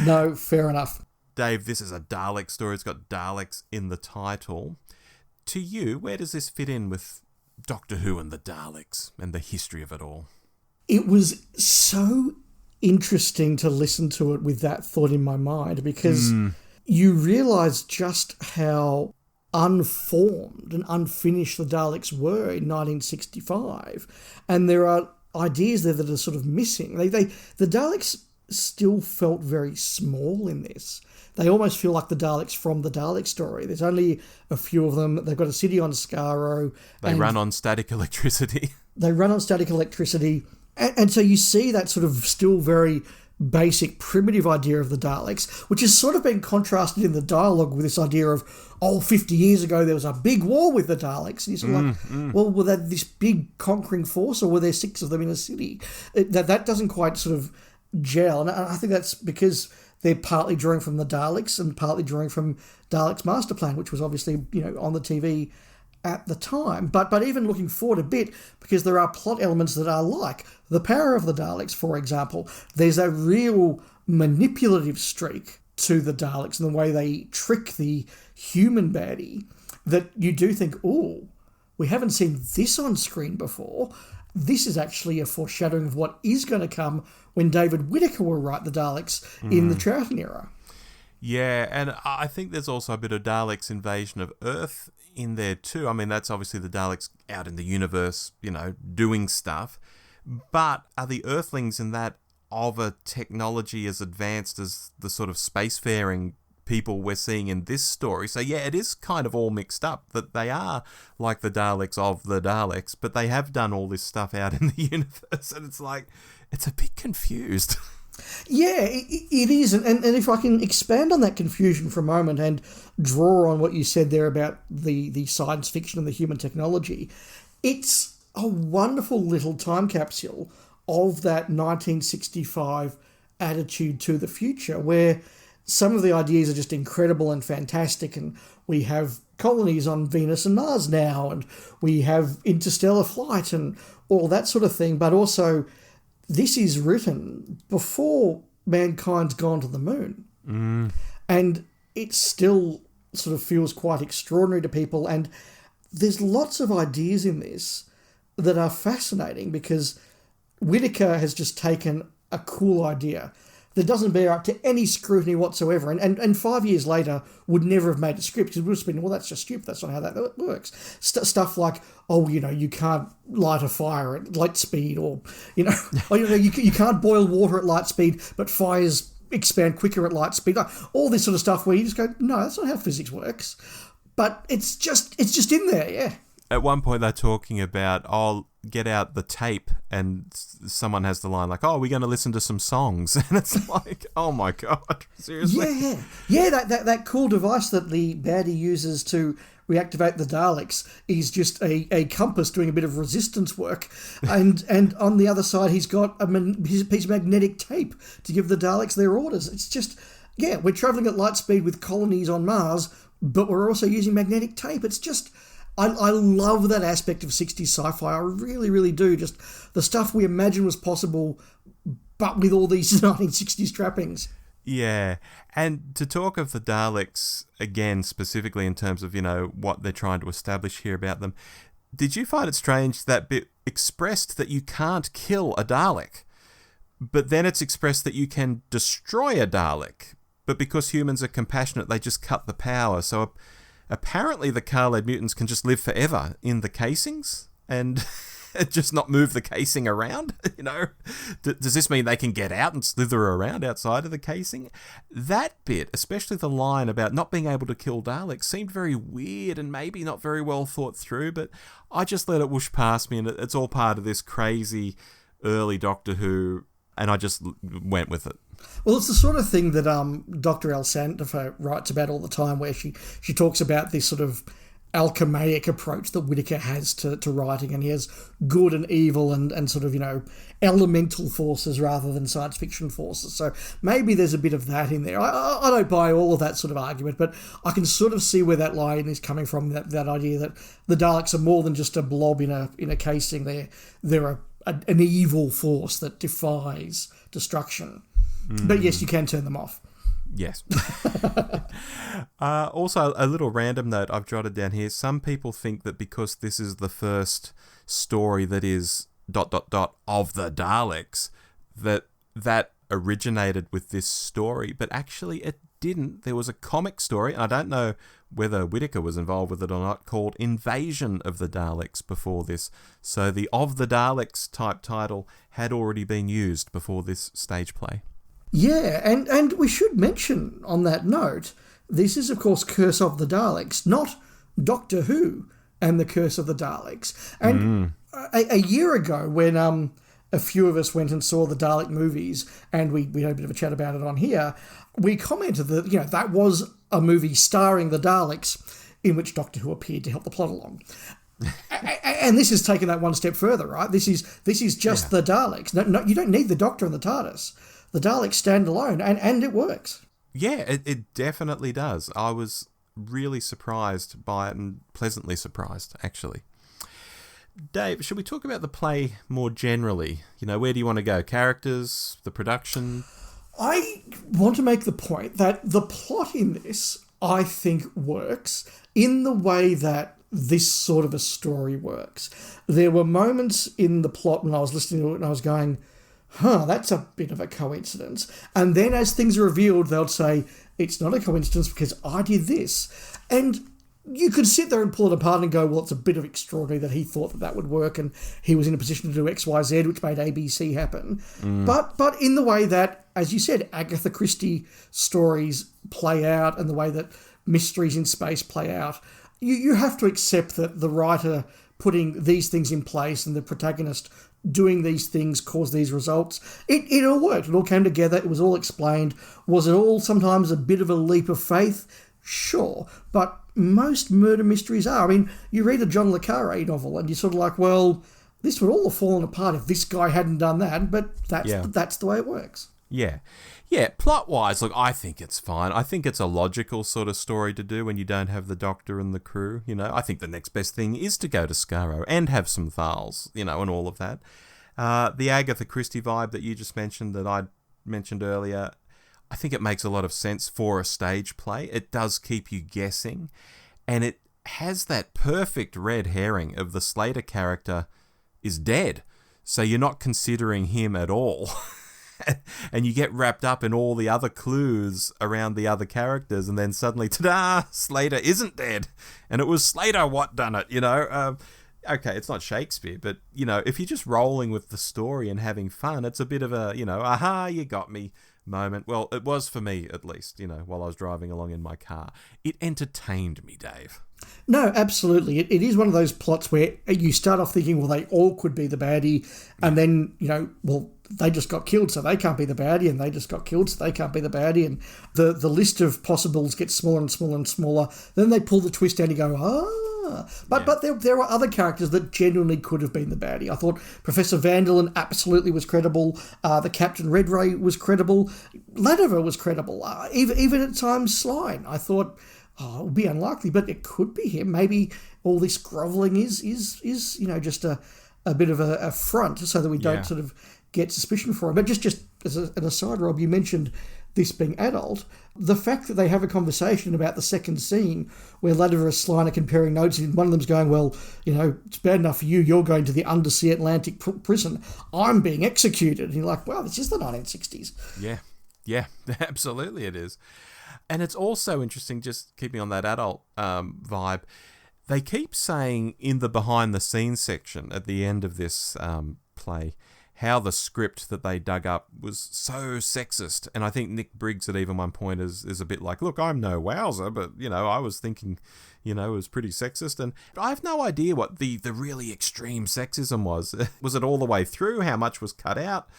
No, fair enough. Dave, this is a Dalek story. It's got Daleks in the title. To you, where does this fit in with Doctor Who and the Daleks and the history of it all? It was so interesting to listen to it with that thought in my mind, because you realise just how unformed and unfinished the Daleks were in 1965, and there are ideas there that are sort of missing. The Daleks still felt very small in this. They almost feel like the Daleks from the Dalek story. There's only a few of them. They've got a city on Skaro. They run on static electricity. And so you see that sort of still very basic, primitive idea of the Daleks, which has sort of been contrasted in the dialogue with this idea of, 50 years ago there was a big war with the Daleks. And you're sort of well, were they this big conquering force, or were there 6 of them in a city? That doesn't quite sort of gel. And I think that's because they're partly drawing from the Daleks and partly drawing from Daleks' Master Plan, which was obviously, on the TV at the time. But even looking forward a bit, because there are plot elements that are like the power of the Daleks, for example. There's a real manipulative streak to the Daleks and the way they trick the human baddie that you do think, oh, we haven't seen this on screen before. This is actually a foreshadowing of what is going to come when David Whittaker will write the Daleks in the Troughton era. Yeah, and I think there's also a bit of Daleks' invasion of Earth in there too. I mean, that's obviously the Daleks out in the universe, doing stuff. But are the Earthlings in that of a technology as advanced as the sort of spacefaring people we're seeing in this story? So yeah, it is kind of all mixed up, that they are like the Daleks of the Daleks, but they have done all this stuff out in the universe, and it's a bit confused. Yeah, it is. And if I can expand on that confusion for a moment and draw on what you said there about the science fiction and the human technology, it's a wonderful little time capsule of that 1965 attitude to the future, where some of the ideas are just incredible and fantastic, and we have colonies on Venus and Mars now, and we have interstellar flight and all that sort of thing. But also, this is written before mankind's gone to the moon. And it still sort of feels quite extraordinary to people. And there's lots of ideas in this that are fascinating, because Whittaker has just taken a cool idea that doesn't bear up to any scrutiny whatsoever, and 5 years later would never have made a script, because it would have been, well, that's just stupid, that's not how that works. Stuff like, you can't light a fire at light speed, or, you can't boil water at light speed, but fires expand quicker at light speed. All this sort of stuff where you just go, no, that's not how physics works. But it's just in there, yeah. At one point they're talking about, I'll get out the tape, and someone has the line like, we're going to listen to some songs. And it's like, oh my God, seriously? Yeah, that cool device that the baddie uses to reactivate the Daleks is just a compass doing a bit of resistance work. And on the other side, he's got a piece of magnetic tape to give the Daleks their orders. It's just, we're travelling at light speed with colonies on Mars, but we're also using magnetic tape. It's just... I love that aspect of 60s sci-fi. I really, really do. Just the stuff we imagine was possible, but with all these 1960s trappings. Yeah. And to talk of the Daleks, again, specifically in terms of, what they're trying to establish here about them, did you find it strange that bit expressed that you can't kill a Dalek, but then it's expressed that you can destroy a Dalek, but because humans are compassionate, they just cut the power. So apparently the Khaled mutants can just live forever in the casings and just not move the casing around, Does this mean they can get out and slither around outside of the casing? That bit, especially the line about not being able to kill Daleks, seemed very weird and maybe not very well thought through, but I just let it whoosh past me, and it's all part of this crazy early Doctor Who, and I just went with it. Well, it's the sort of thing that Dr. Al Sandifer writes about all the time, where she talks about this sort of alchemaic approach that Whittaker has to writing, and he has good and evil and sort of, elemental forces rather than science fiction forces. So maybe there's a bit of that in there. I don't buy all of that sort of argument, but I can sort of see where that line is coming from, that idea that the Daleks are more than just a blob in a casing. They're an evil force that defies destruction. But yes, you can turn them off. Yes. Also, a little random note I've jotted down here. Some people think that because this is the first story that is ... of the Daleks, that originated with this story. But actually it didn't. There was a comic story, and I don't know whether Whittaker was involved with it or not, called Invasion of the Daleks before this. So the Of the Daleks type title had already been used before this stage play. Yeah, and we should mention on that note, this is, of course, Curse of the Daleks, not Doctor Who and the Curse of the Daleks. And a year ago, when a few of us went and saw the Dalek movies, and we had a bit of a chat about it on here, we commented that, that was a movie starring the Daleks in which Doctor Who appeared to help the plot along. And this has taken that one step further, right? This is just the Daleks. No, you don't need the Doctor and the TARDIS. The Daleks stand alone, and it works. Yeah, it definitely does. I was really surprised by it, and pleasantly surprised, actually. Dave, should we talk about the play more generally? Where do you want to go? Characters, the production? I want to make the point that the plot in this, I think, works in the way that this sort of a story works. There were moments in the plot when I was listening to it and I was going, that's a bit of a coincidence. And then as things are revealed, they'll say, it's not a coincidence because I did this. And you could sit there and pull it apart and go, well, it's a bit of extraordinary that he thought that would work and he was in a position to do X, Y, Z, which made ABC happen. But in the way that, as you said, Agatha Christie stories play out and the way that mysteries in space play out, you have to accept that the writer putting these things in place and the protagonist doing these things caused these results. It all worked. It all came together. It was all explained. Was it all sometimes a bit of a leap of faith? Sure. But most murder mysteries are. I mean, you read a John le Carré novel and you're sort of like, well, this would all have fallen apart if this guy hadn't done that, but that's the way it works. Yeah. Yeah, plot-wise, look, I think it's fine. I think it's a logical sort of story to do when you don't have the Doctor and the crew, you know. I think the next best thing is to go to Skaro and have some Thals, you know, and all of that. The Agatha Christie vibe that you just mentioned, that I mentioned earlier, I think it makes a lot of sense for a stage play. It does keep you guessing, and it has that perfect red herring of the Slater character is dead, so you're not considering him at all. And you get wrapped up in all the other clues around the other characters, and then suddenly, ta-da, Slater isn't dead, and it was Slater what done it, you know. Okay, it's not Shakespeare, but, you know, if you're just rolling with the story and having fun, it's a bit of a, you know, aha, you got me moment. Well, it was for me, at least, you know, while I was driving along in my car. It entertained me, Dave. No, absolutely. It is one of those plots where you start off thinking, well, they all could be the baddie, and then, you know, well, they just got killed, so they can't be the baddie, and they just got killed, so they can't be the baddie, and the list of possibles gets smaller and smaller and smaller. Then they pull the twist out and you go, But there were other characters that genuinely could have been the baddie. I thought Professor Vanderlyn absolutely was credible. The Captain Redray was credible. Ladiver was credible. Even at times Slyne. I thought, it would be unlikely, but it could be him. Maybe all this grovelling is you know, just a bit of a front so that we don't sort of get suspicion for him. But just as an aside, Rob, you mentioned this being adult. The fact that they have a conversation about the second scene where Ladiver and Slyne are comparing notes, and one of them's going, well, you know, it's bad enough for you, you're going to the undersea Atlantic prison. I'm being executed. And you're like, wow, this is the 1960s. Yeah, absolutely it is. And it's also interesting, just keeping on that adult vibe, they keep saying in the behind-the-scenes section at the end of this play how the script that they dug up was so sexist. And I think Nick Briggs at even one point is a bit like, look, I'm no wowser, but, you know, I was thinking, you know, it was pretty sexist. And I have no idea what the really extreme sexism was. Was it all the way through? How much was cut out?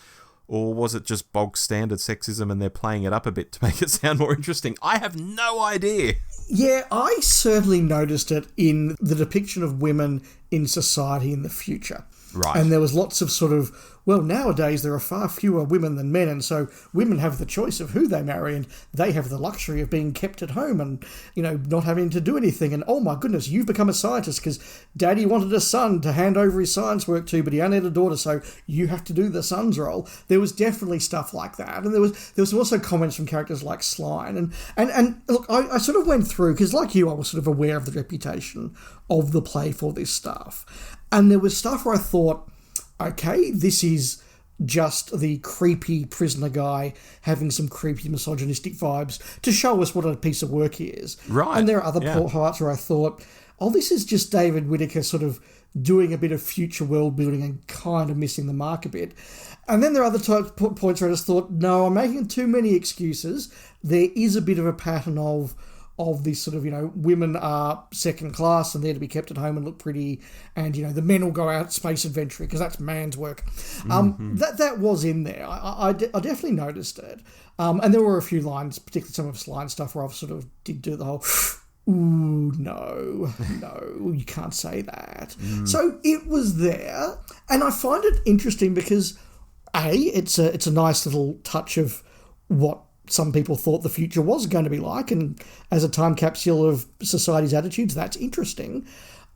Or was it just bog standard sexism and they're playing it up a bit to make it sound more interesting? I have no idea. Yeah, I certainly noticed it in the depiction of women in society in the future. Right. And there was lots of sort of, well, nowadays there are far fewer women than men, and so women have the choice of who they marry, and they have the luxury of being kept at home and, you know, not having to do anything. And, oh my goodness, you've become a scientist because Daddy wanted a son to hand over his science work to, but he only had a daughter, so you have to do the son's role. There was definitely stuff like that. And there was also comments from characters like Slyne. And look, I sort of went through, because like you, I was sort of aware of the reputation of the play for this stuff. And there was stuff where I thought, okay, this is just the creepy prisoner guy having some creepy misogynistic vibes to show us what a piece of work he is. Right. And there are other parts where I thought, this is just David Whittaker sort of doing a bit of future world building and kind of missing the mark a bit. And then there are other points where I just thought, no, I'm making too many excuses. There is a bit of a pattern of this sort of, you know, women are second class and they're to be kept at home and look pretty, and, you know, the men will go out space adventuring because that's man's work. That was in there. I definitely noticed it. And there were a few lines, particularly some of Slyne's stuff, where I sort of did do the whole, ooh, no, you can't say that. So it was there, and I find it interesting because, it's a nice little touch of what some people thought the future was going to be like, and as a time capsule of society's attitudes, that's interesting.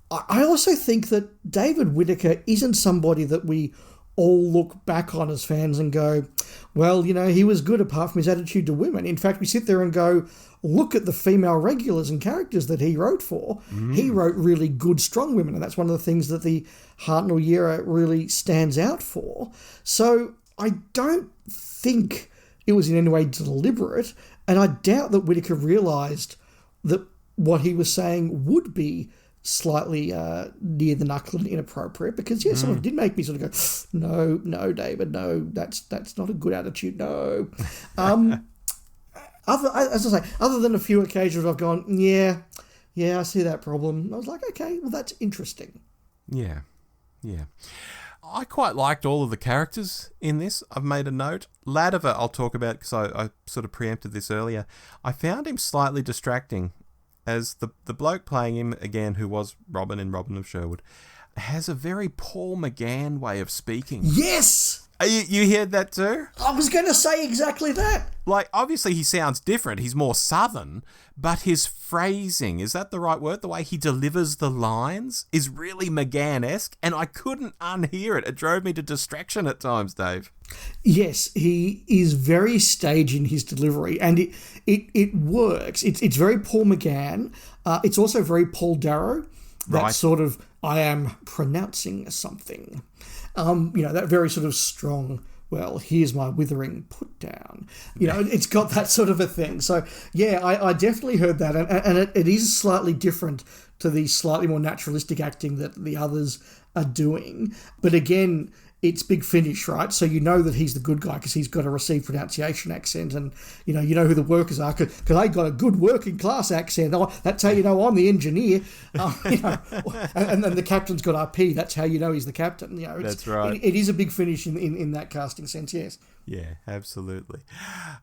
I also think that David Whittaker isn't somebody that we all look back on as fans and go, well, you know, he was good apart from his attitude to women. In fact, we sit there and go, look at the female regulars and characters that he wrote for. He wrote really good, strong women, and that's one of the things that the Hartnell era really stands out for. So I don't think it was in any way deliberate, and I doubt that Whittaker realised that what he was saying would be slightly near the knuckle and inappropriate, because, some of it did make me sort of go, no, David, no, that's not a good attitude, no. Other than a few occasions I've gone, yeah, I see that problem. I was like, okay, well, that's interesting. Yeah. I quite liked all of the characters in this. I've made a note. Ladiver I'll talk about because I sort of preempted this earlier. I found him slightly distracting, as the bloke playing him, again, who was Robin in Robin of Sherwood, has a very Paul McGann way of speaking. Yes! You heard that too? I was going to say exactly that. Like, obviously he sounds different. He's more southern, but his phrasing, is that the right word? The way he delivers the lines is really McGann-esque, and I couldn't unhear it. It drove me to distraction at times, Dave. Yes, he is very staged in his delivery, and it works. It's very Paul McGann. It's also very Paul Darrow. That Right. sort of, I am pronouncing something. That very sort of strong, well, here's my withering put down. It's got that sort of a thing. So, yeah, I definitely heard that. And it is slightly different to the slightly more naturalistic acting that the others are doing. But again, it's Big Finish, right? So you know that he's the good guy because he's got a received pronunciation accent, and you know who the workers are because they got a good working class accent. Oh, that's how you know I'm the engineer. And then the captain's got RP. That's how you know he's the captain. That's right. It is a Big Finish in that casting sense. Yes. Yeah, absolutely.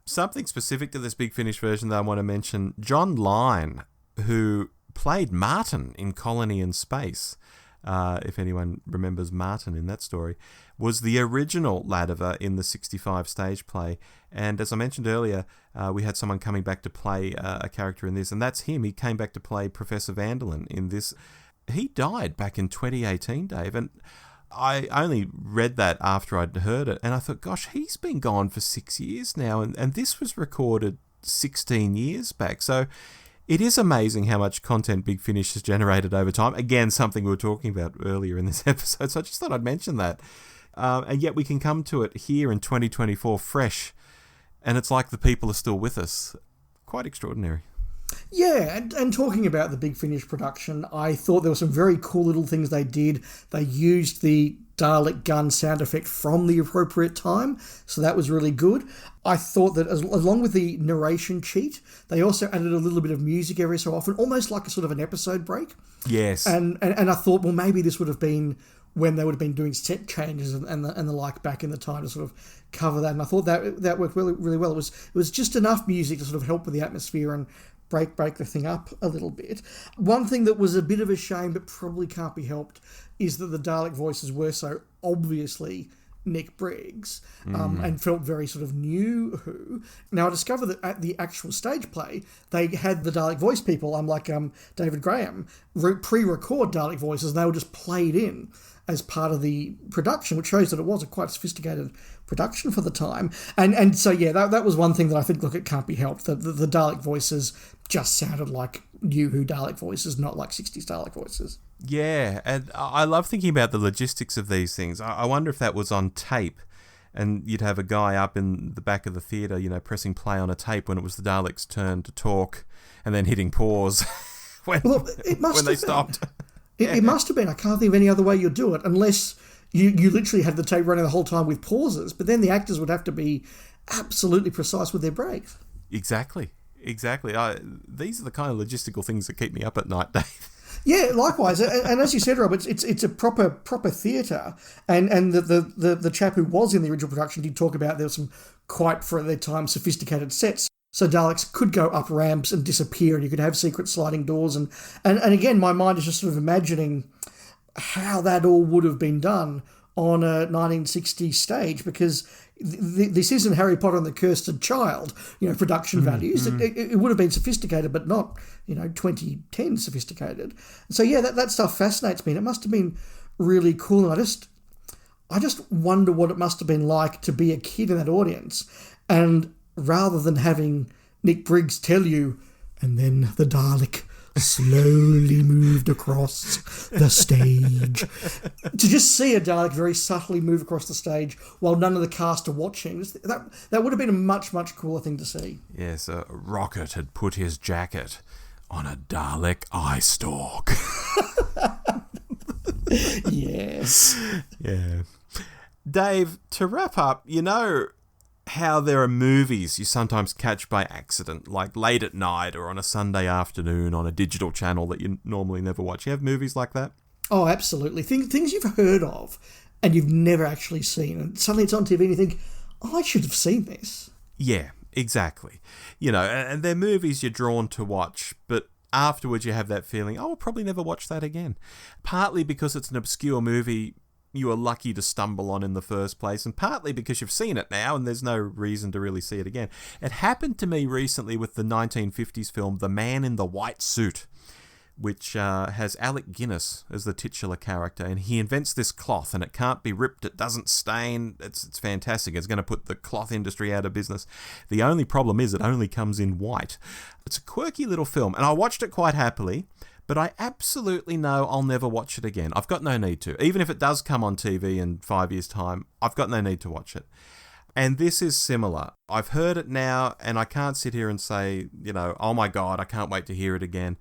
Something specific to this Big Finish version that I want to mention: John Lyne, who played Martin in Colony in Space. If anyone remembers Martin in that story, was the original Ladiver in the 65 stage play. And as I mentioned earlier, we had someone coming back to play a character in this, and that's him. He came back to play Professor Vanderlyn in this. He died back in 2018, Dave, and I only read that after I'd heard it, and I thought, gosh, he's been gone for 6 years now, and this was recorded 16 years back. So it is amazing how much content Big Finish has generated over time. Again, something we were talking about earlier in this episode, so I just thought I'd mention that. And yet we can come to it here in 2024 fresh, and it's like the people are still with us. Quite extraordinary. Yeah, and talking about the Big Finish production, I thought there were some very cool little things they did. They used the Dalek gun sound effect from the appropriate time, so that was really good. I thought that along with the narration cheat, they also added a little bit of music every so often, almost like a sort of an episode break. Yes. And I thought, well, maybe this would have been when they would have been doing set changes and the like back in the time to sort of cover that. And I thought that worked really, really well. It was just enough music to sort of help with the atmosphere and break the thing up a little bit. One thing that was a bit of a shame but probably can't be helped is that the Dalek voices were so obviously Nick Briggs and felt very sort of new Who. Now, I discovered that at the actual stage play, they had the Dalek voice people, like David Graham, pre-record Dalek voices, and they were just played in as part of the production, which shows that it was a quite sophisticated production for the time. And so, yeah, that was one thing that I think, look, it can't be helped. The Dalek voices just sounded like new Who Dalek voices, not like 60s Dalek voices. Yeah, and I love thinking about the logistics of these things. I wonder if that was on tape, and you'd have a guy up in the back of the theatre, pressing play on a tape when it was the Daleks' turn to talk, and then hitting pause when they stopped. It must have been. I can't think of any other way you'd do it, unless you literally had the tape running the whole time with pauses, but then the actors would have to be absolutely precise with their breaks. Exactly. These are the kind of logistical things that keep me up at night, Dave. Yeah, likewise, and as you said, Rob, it's a proper theatre, and the chap who was in the original production did talk about there were some quite, for their time, sophisticated sets. So Daleks could go up ramps and disappear, and you could have secret sliding doors, and again, my mind is just sort of imagining how that all would have been done on a 1960s stage, because this isn't Harry Potter and the Cursed Child, production values. It would have been sophisticated, but not, 2010 sophisticated. So yeah, that stuff fascinates me, and it must have been really cool. And I just wonder what it must have been like to be a kid in that audience, and rather than having Nick Briggs tell you, and then the Dalek slowly moved across the stage, to just see a Dalek very subtly move across the stage while none of the cast are watching, that would have been a much, much cooler thing to see. Yes, Rocket had put his jacket on a Dalek eye stalk. Yes. Yeah. Dave, to wrap up, how there are movies you sometimes catch by accident, like late at night or on a Sunday afternoon on a digital channel that you normally never watch. You have movies like that? Oh, absolutely. Things you've heard of and you've never actually seen, and suddenly it's on TV and you think, I should have seen this. Yeah, exactly. And they're movies you're drawn to watch, but afterwards you have that feeling, I'll probably never watch that again. Partly because it's an obscure movie, you were lucky to stumble on in the first place, and partly because you've seen it now and there's no reason to really see it again. It happened to me recently with the 1950s film The Man in the White Suit, which has Alec Guinness as the titular character, and he invents this cloth, and it can't be ripped, it doesn't stain, it's fantastic. It's going to put the cloth industry out of business. The only problem is it only comes in white. It's a quirky little film, and I watched it quite happily, but I absolutely know I'll never watch it again. I've got no need to. Even if it does come on TV in 5 years' time, I've got no need to watch it. And this is similar. I've heard it now, and I can't sit here and say, oh my God, I can't wait to hear it again.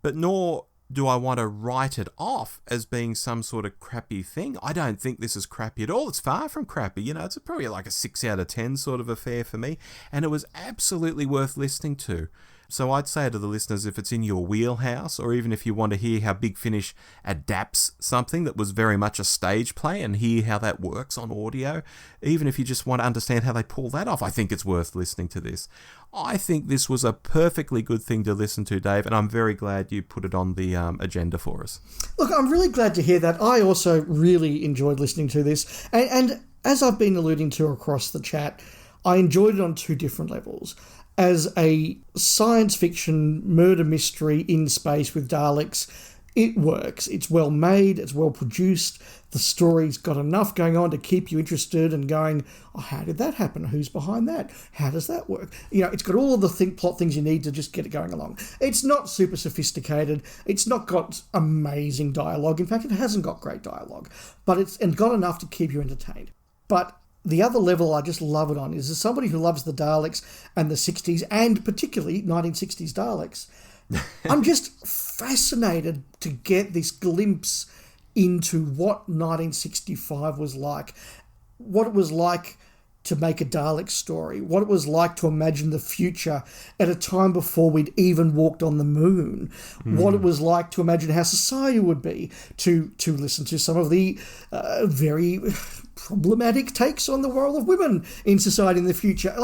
But nor do I want to write it off as being some sort of crappy thing. I don't think this is crappy at all. It's far from crappy. It's probably like a 6 out of 10 sort of affair for me. And it was absolutely worth listening to. So I'd say to the listeners, if it's in your wheelhouse, or even if you want to hear how Big Finish adapts something that was very much a stage play and hear how that works on audio, even if you just want to understand how they pull that off, I think it's worth listening to this. I think this was a perfectly good thing to listen to, Dave, and I'm very glad you put it on the agenda for us. Look, I'm really glad to hear that. I also really enjoyed listening to this. And as I've been alluding to across the chat, I enjoyed it on two different levels. As a science fiction murder mystery in space with Daleks, it works. It's well made, it's well produced, the story's got enough going on to keep you interested and going, oh, how did that happen? Who's behind that? How does that work? It's got all of the plot things you need to just get it going along. It's not super sophisticated. It's not got amazing dialogue. In fact, it hasn't got great dialogue, but it's got enough to keep you entertained. But the other level I just love it on is as somebody who loves the Daleks and the 60s, and particularly 1960s Daleks, I'm just fascinated to get this glimpse into what 1965 was like, what it was like to make a Dalek story, what it was like to imagine the future at a time before we'd even walked on the moon, what it was like to imagine how society would be, to listen to some of the very problematic takes on the role of women in society in the future.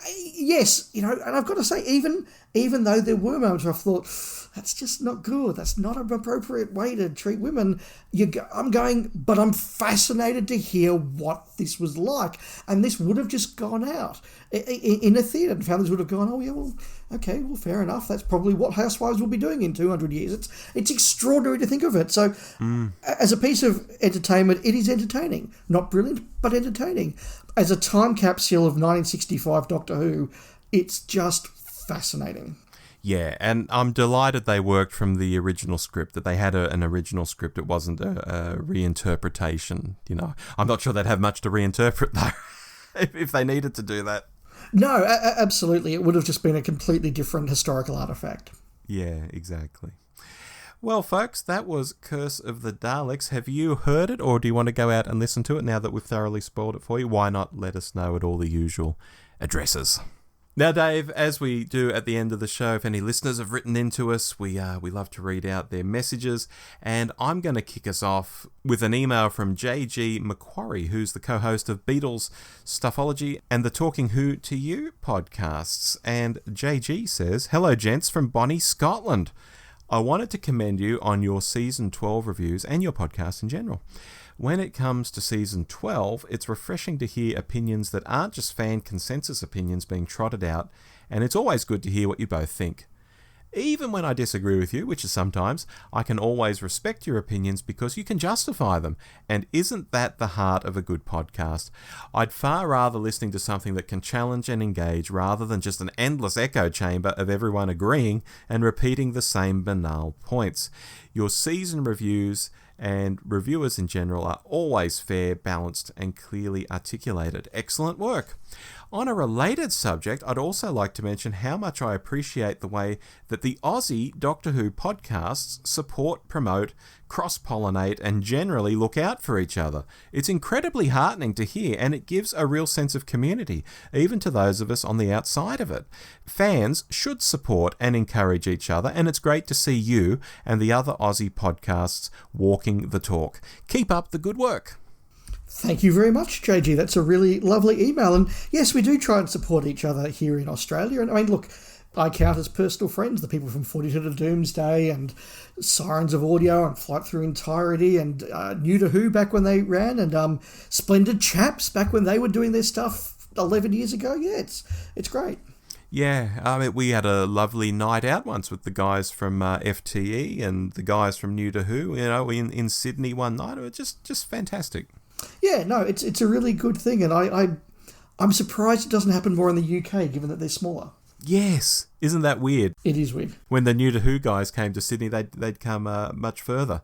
Yes, and I've got to say, even though there were moments where I thought, that's just not good, that's not an appropriate way to treat women, but I'm fascinated to hear what this was like. And this would have just gone out in a theatre, and families would have gone, oh yeah, well, okay, well, fair enough, that's probably what housewives will be doing in 200 years. It's extraordinary to think of it. So as a piece of entertainment, it is entertaining. Not brilliant, but entertaining. As a time capsule of 1965 Doctor Who, it's just fascinating. Yeah, and I'm delighted they worked from the original script, that they had an original script. It wasn't a reinterpretation, I'm not sure they'd have much to reinterpret, though, if they needed to do that. No, absolutely. It would have just been a completely different historical artifact. Yeah, exactly. Well, folks, that was Curse of the Daleks. Have you heard it, or do you want to go out and listen to it now that we've thoroughly spoiled it for you? Why not let us know at all the usual addresses? Now, Dave, as we do at the end of the show, if any listeners have written into us, we love to read out their messages, and I'm going to kick us off with an email from JG Macquarie, who's the co-host of Beatles Stuffology and the Talking Who to You podcasts. And JG says, "Hello, gents from Bonnie, Scotland. I wanted to commend you on your Season 12 reviews and your podcast in general. When it comes to Season 12, it's refreshing to hear opinions that aren't just fan consensus opinions being trotted out, and it's always good to hear what you both think. Even when I disagree with you, which is sometimes, I can always respect your opinions because you can justify them, and isn't that the heart of a good podcast? I'd far rather listening to something that can challenge and engage rather than just an endless echo chamber of everyone agreeing and repeating the same banal points. Your season reviews and reviewers in general are always fair, balanced, and clearly articulated. Excellent work. On a related subject, I'd also like to mention how much I appreciate the way that the Aussie Doctor Who podcasts support, promote, cross-pollinate, and generally look out for each other. It's incredibly heartening to hear, and it gives a real sense of community, even to those of us on the outside of it. Fans should support and encourage each other, and it's great to see you and the other Aussie podcasts walking the talk. Keep up the good work." Thank you very much, JG. That's a really lovely email. And yes, we do try and support each other here in Australia. And I mean, look, I count as personal friends, the people from 42 to Doomsday and Sirens of Audio and Flight Through Entirety and New to Who back when they ran, and Splendid Chaps back when they were doing their stuff 11 years ago. Yeah, it's great. Yeah, I mean, we had a lovely night out once with the guys from FTE and the guys from New to Who, in Sydney one night. It was just fantastic. Yeah, no, it's a really good thing, and I'm surprised it doesn't happen more in the UK, given that they're smaller. Yes, isn't that weird? It is weird. When the New to Who guys came to Sydney, they'd come much further.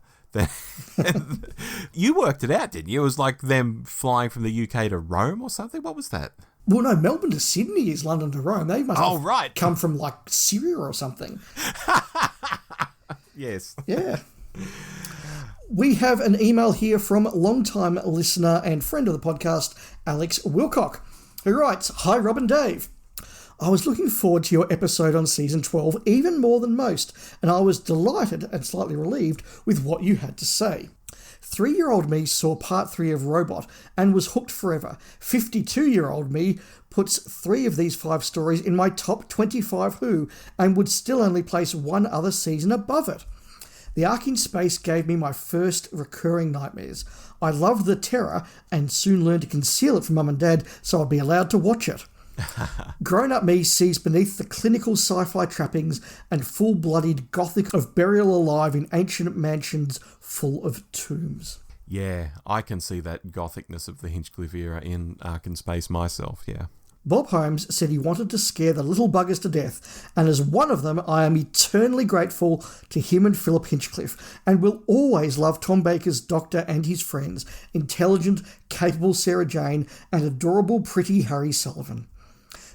You worked it out, didn't you? It was like them flying from the UK to Rome or something. What was that? Well, no, Melbourne to Sydney is London to Rome. They must have come from like Syria or something. Yes. Yeah. We have an email here from long-time listener and friend of the podcast, Alex Wilcock, who writes, "Hi, Rob and Dave. I was looking forward to your episode on Season 12 even more than most, and I was delighted and slightly relieved with what you had to say. 3-year-old me saw Part 3 of Robot and was hooked forever. 52-year-old me puts 3 of these 5 stories in my top 25 Who and would still only place one other season above it. The arc in space gave me my first recurring nightmares. I loved the terror and soon learned to conceal it from Mum and Dad so I'd be allowed to watch it. Grown-up me sees beneath the clinical sci-fi trappings and full-blooded gothic of burial alive in ancient mansions full of tombs." Yeah, I can see that gothicness of the Hinchcliffe era in Ark in Space myself, yeah. Bob Holmes said he wanted to scare the little buggers to death, and as one of them, I am eternally grateful to him and Philip Hinchcliffe, and will always love Tom Baker's Doctor and his friends, intelligent, capable Sarah Jane, and adorable, pretty Harry Sullivan.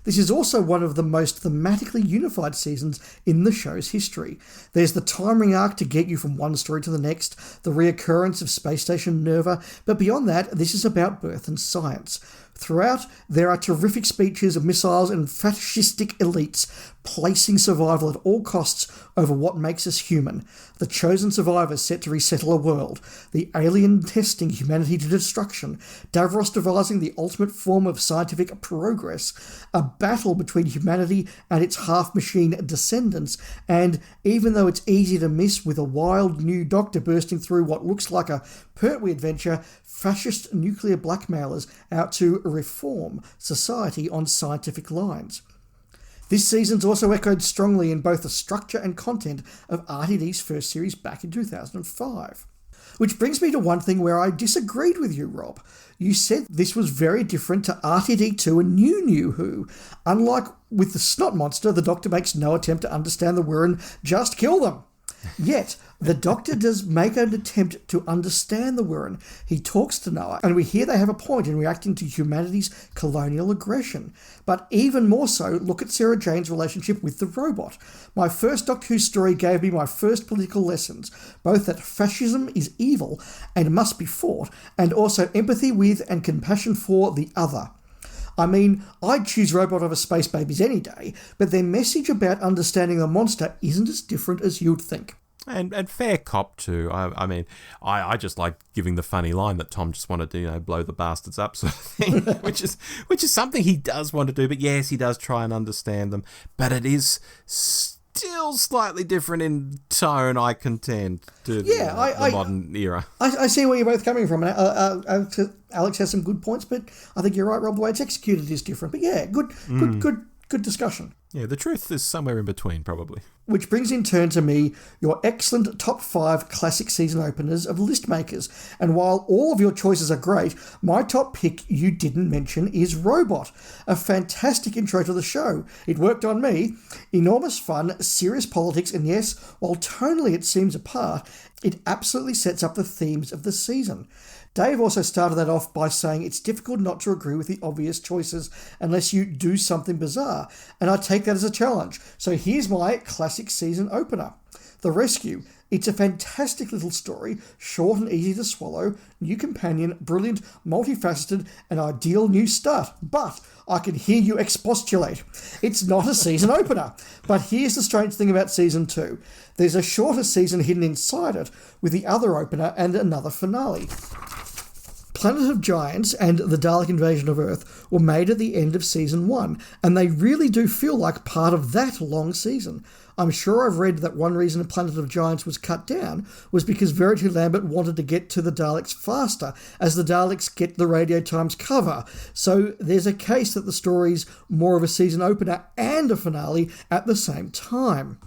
This is also one of the most thematically unified seasons in the show's history. There's the timing arc to get you from one story to the next, the reoccurrence of Space Station Nerva, but beyond that, this is about birth and science. Throughout, there are terrific speeches of missiles and fascistic elites placing survival at all costs over what makes us human. The chosen survivors set to resettle a world. The alien testing humanity to destruction. Davros devising the ultimate form of scientific progress. A battle between humanity and its half-machine descendants. And even though it's easy to miss with a wild new doctor bursting through what looks like a Pertwee adventure, fascist nuclear blackmailers out to reform society on scientific lines. This season's also echoed strongly in both the structure and content of RTD's first series back in 2005. Which brings me to one thing where I disagreed with you, Rob. You said this was very different to RTD2 and New Who. Unlike with the Snot Monster, the Doctor makes no attempt to understand the Wirrn, just kill them. Yet, the Doctor does make an attempt to understand the Wirrn. He talks to Noah, and we hear they have a point in reacting to humanity's colonial aggression. But even more so, look at Sarah Jane's relationship with the robot. My first Doctor Who story gave me my first political lessons, both that fascism is evil and must be fought, and also empathy with and compassion for the other. I mean, I'd choose Robot over Space Babies any day, but their message about understanding the monster isn't as different as you'd think. And fair cop too. I mean, I just like giving the funny line that Tom just wanted to, blow the bastards up sort of thing, which is something he does want to do. But yes, he does try and understand them. But it is still slightly different in tone, I contend, to the modern era. I see where you're both coming from. Alex has some good points, but I think you're right, Rob. The way it's executed is different. But yeah, good discussion. Yeah, the truth is somewhere in between, probably. Which brings in turn to me your excellent top 5 classic season openers of list makers. And while all of your choices are great, my top pick you didn't mention is Robot. A fantastic intro to the show. It worked on me. Enormous fun, serious politics, and yes, while tonally it seems apart, it absolutely sets up the themes of the season. Dave also started that off by saying it's difficult not to agree with the obvious choices unless you do something bizarre, and I take that as a challenge. So here's my classic season opener. The Rescue. It's a fantastic little story, short and easy to swallow, new companion, brilliant, multifaceted, and ideal new start. But I can hear you expostulate. It's not a season opener. But here's the strange thing about season 2. There's a shorter season hidden inside it, with the other opener and another finale. Planet of Giants and the Dalek Invasion of Earth were made at the end of Season 1, and they really do feel like part of that long season. I'm sure I've read that one reason Planet of Giants was cut down was because Verity Lambert wanted to get to the Daleks faster, as the Daleks get the Radio Times cover. So there's a case that the story's more of a season opener and a finale at the same time.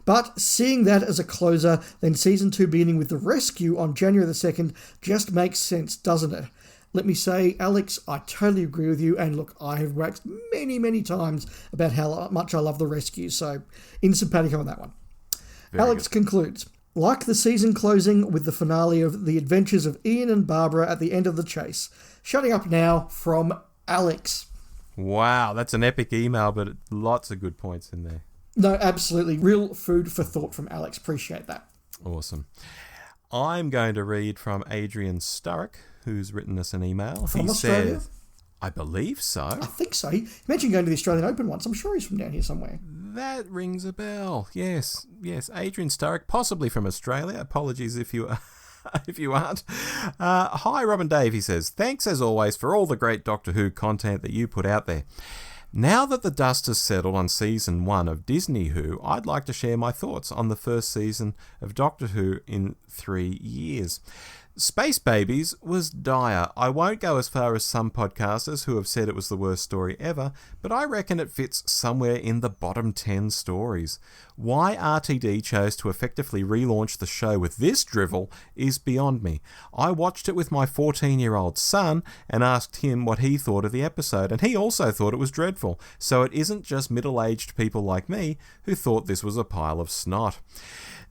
But seeing that as a closer, then Season 2 beginning with the rescue on January the 2nd just makes sense, doesn't it? Let me say, Alex, I totally agree with you, and look, I have waxed many, many times about how much I love the rescue, so in simpatico on that one. Very Alex good. Concludes, like the season closing with the finale of the adventures of Ian and Barbara at the end of the chase. Shutting up now from Alex. Wow, that's an epic email, but lots of good points in there. No, absolutely. Real food for thought from Alex. Appreciate that. Awesome. I'm going to read from Adrian Sturrock, who's written us an email. From Australia? Says, I believe so. I think so. He mentioned going to the Australian Open once. I'm sure he's from down here somewhere. That rings a bell. Yes. Adrian Sturrock, possibly from Australia. Apologies if you if you aren't. Hi, Rob and Dave, he says. Thanks, as always, for all the great Doctor Who content that you put out there. Now that the dust has settled on Season 1 of Disney Who, I'd like to share my thoughts on the first season of Doctor Who in 3 years. Space Babies was dire. I won't go as far as some podcasters who have said it was the worst story ever, but I reckon it fits somewhere in the bottom 10 stories. Why RTD chose to effectively relaunch the show with this drivel is beyond me. I watched it with my 14-year-old son and asked him what he thought of the episode, and he also thought it was dreadful, so it isn't just middle-aged people like me who thought this was a pile of snot.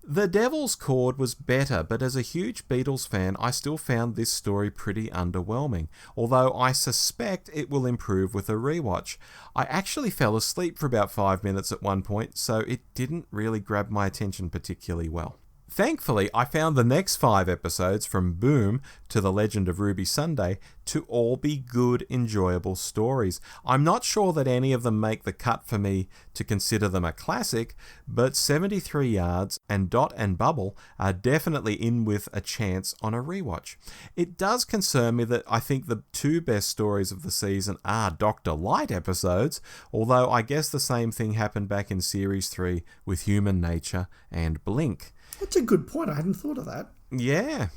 The Devil's Chord was better, but as a huge Beatles fan, I still found this story pretty underwhelming, although I suspect it will improve with a rewatch. I actually fell asleep for about 5 minutes at one point, so it didn't really grab my attention particularly well. Thankfully, I found the next 5 episodes, from Boom to The Legend of Ruby Sunday, to all be good, enjoyable stories. I'm not sure that any of them make the cut for me to consider them a classic, but 73 Yards and Dot and Bubble are definitely in with a chance on a rewatch. It does concern me that I think the 2 best stories of the season are Dr. Light episodes, although I guess the same thing happened back in Series 3 with Human Nature and Blink. That's a good point. I hadn't thought of that. Yeah,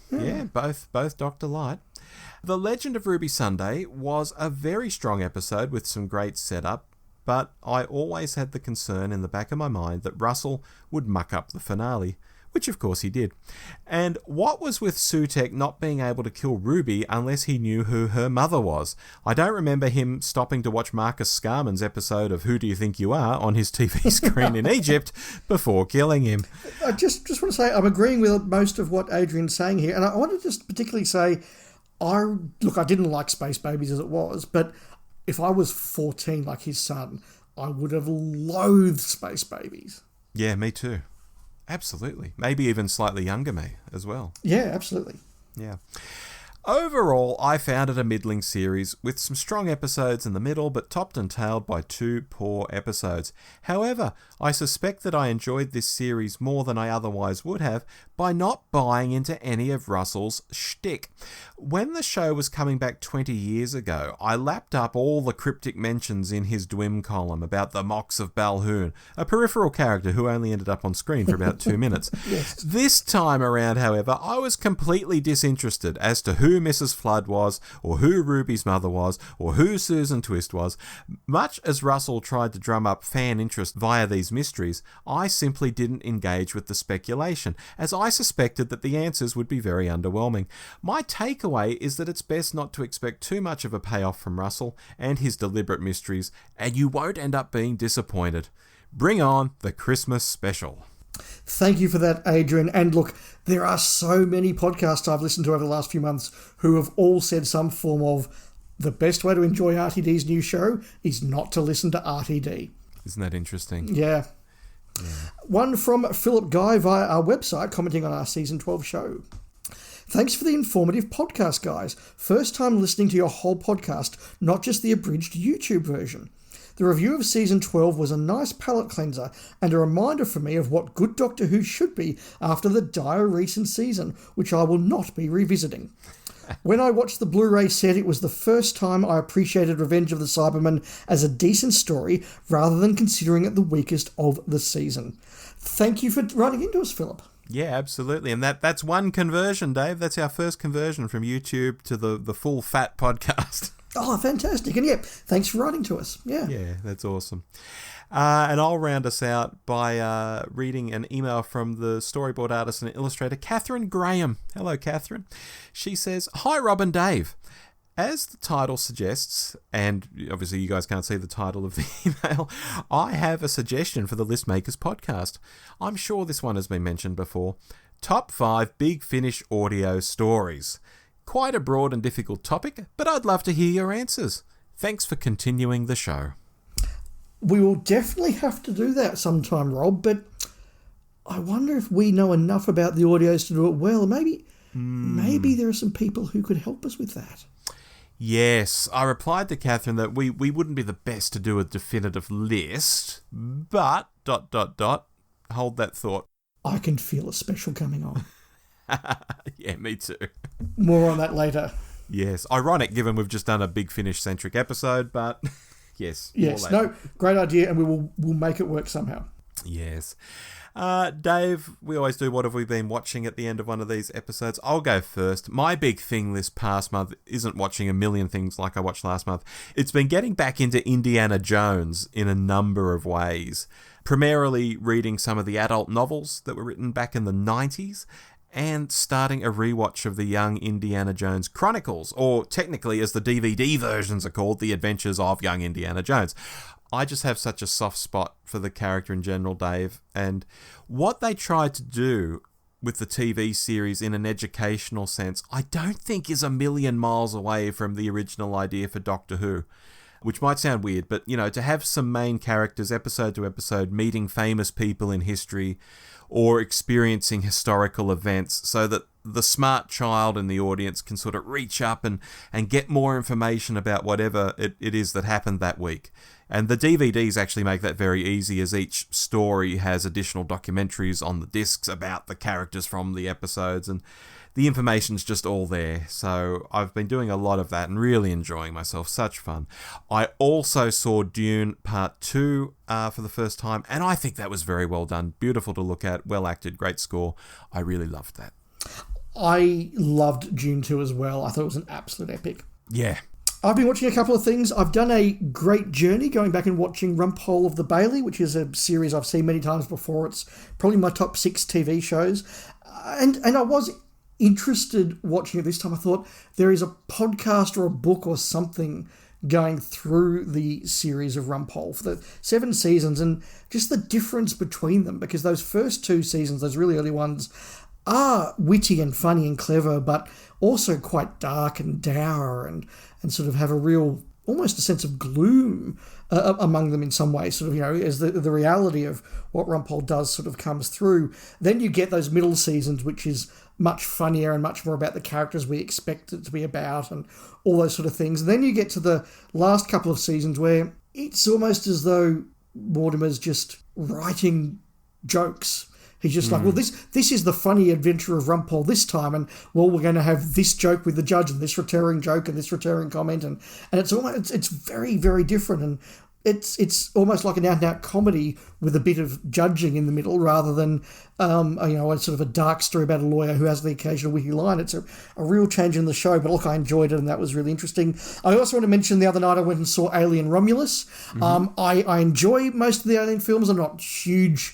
both Dr. Light. The Legend of Ruby Sunday was a very strong episode with some great setup, but I always had the concern in the back of my mind that Russell would muck up the finale, which of course he did. And what was with Sutekh not being able to kill Ruby unless he knew who her mother was? I don't remember him stopping to watch Marcus Scarman's episode of Who Do You Think You Are on his TV screen in Egypt before killing him. I just want to say I'm agreeing with most of what Adrian's saying here, and I want to just particularly say, I didn't like Space Babies as it was, but if I was 14 like his son, I would have loathed Space Babies. Yeah, me too. Absolutely. Maybe even slightly younger me as well. Yeah, absolutely. Yeah. Overall, I found it a middling series with some strong episodes in the middle, but topped and tailed by 2 poor episodes. However, I suspect that I enjoyed this series more than I otherwise would have by not buying into any of Russell's shtick. When the show was coming back 20 years ago, I lapped up all the cryptic mentions in his Dwim column about the Mox of Balhoun, a peripheral character who only ended up on screen for about 2 minutes. Yes. This time around, however, I was completely disinterested as to who Mrs. Flood was, or who Ruby's mother was, or who Susan Twist was. Much as Russell tried to drum up fan interest via these mysteries, I simply didn't engage with the speculation, as I suspected that the answers would be very underwhelming. My takeaway is that it's best not to expect too much of a payoff from Russell and his deliberate mysteries, and you won't end up being disappointed. Bring on the Christmas special. Thank you for that, Adrian. And look, there are so many podcasts I've listened to over the last few months who have all said some form of the best way to enjoy RTD's new show is not to listen to RTD. Isn't that interesting? Yeah. One from Philip Guy via our website commenting on our Season 12 show. Thanks for the informative podcast, guys. First time listening to your whole podcast, not just the abridged YouTube version. The review of Season 12 was a nice palate cleanser and a reminder for me of what good Doctor Who should be after the dire recent season, which I will not be revisiting. When I watched the Blu-ray set, it was the first time I appreciated Revenge of the Cybermen as a decent story rather than considering it the weakest of the season. Thank you for writing into us, Philip. Yeah, absolutely. And that's one conversion, Dave. That's our first conversion from YouTube to the full fat podcast. Oh, fantastic. And yeah, thanks for writing to us. Yeah. Yeah, that's awesome. And I'll round us out by reading an email from the storyboard artist and illustrator, Catherine Graham. Hello, Catherine. She says, "Hi, Rob and Dave. As the title suggests, and obviously you guys can't see the title of the email, I have a suggestion for the List Makers podcast. I'm sure this one has been mentioned before. Top 5 Big Finish audio stories. Quite a broad and difficult topic, but I'd love to hear your answers. Thanks for continuing the show." We will definitely have to do that sometime, Rob, but I wonder if we know enough about the audios to do it well. Maybe there are some people who could help us with that. Yes, I replied to Catherine that we wouldn't be the best to do a definitive list, but ... hold that thought. I can feel a special coming on. Yeah, me too. More on that later. Yes, ironic given we've just done a Big Finish-centric episode, but yes. Yes, no, great idea, and we'll make it work somehow. Yes. Dave, we always do what have we been watching at the end of one of these episodes. I'll go first. My big thing this past month isn't watching a million things like I watched last month. It's been getting back into Indiana Jones in a number of ways. Primarily reading some of the adult novels that were written back in the 90s and starting a rewatch of the Young Indiana Jones Chronicles, or technically as the DVD versions are called, The Adventures of Young Indiana Jones. I just have such a soft spot for the character in general, Dave, and what they tried to do with the TV series in an educational sense, I don't think is a million miles away from the original idea for Doctor Who, which might sound weird, but, you know, to have some main characters episode to episode meeting famous people in history or experiencing historical events so that the smart child in the audience can sort of reach up and get more information about whatever it is that happened that week. And the DVDs actually make that very easy, as each story has additional documentaries on the discs about the characters from the episodes, and the information's just all there. So I've been doing a lot of that and really enjoying myself. Such fun. I also saw Dune Part 2 for the first time, and I think that was very well done. Beautiful to look at, well acted, great score. I really loved that. I loved Dune 2 as well. I thought it was an absolute epic. Yeah. I've been watching a couple of things. I've done a great journey going back and watching Rumpole of the Bailey, which is a series I've seen many times before. It's probably my top 6 TV shows. And I was interested watching it this time. I thought there is a podcast or a book or something going through the series of Rumpole for the 7 seasons, and just the difference between them, because those first 2 seasons, those really early ones, are witty and funny and clever, but also quite dark and dour and sort of have a real, almost a sense of gloom among them in some ways, sort of, you know, as the reality of what Rumpole does sort of comes through. Then you get those middle seasons, which is much funnier and much more about the characters we expect it to be about and all those sort of things. And then you get to the last couple of seasons where it's almost as though Mortimer's just writing jokes. He's just like, well, this is the funny adventure of Rumpole this time, and well, we're going to have this joke with the judge and this recurring joke and this recurring comment, and it's almost it's very, very different, and it's almost like an out-and-out comedy with a bit of judging in the middle, rather than a sort of a dark story about a lawyer who has the occasional witty line. It's a real change in the show, but look, I enjoyed it, and that was really interesting. I also want to mention the other night I went and saw Alien Romulus. I enjoy most of the Alien films. I'm not huge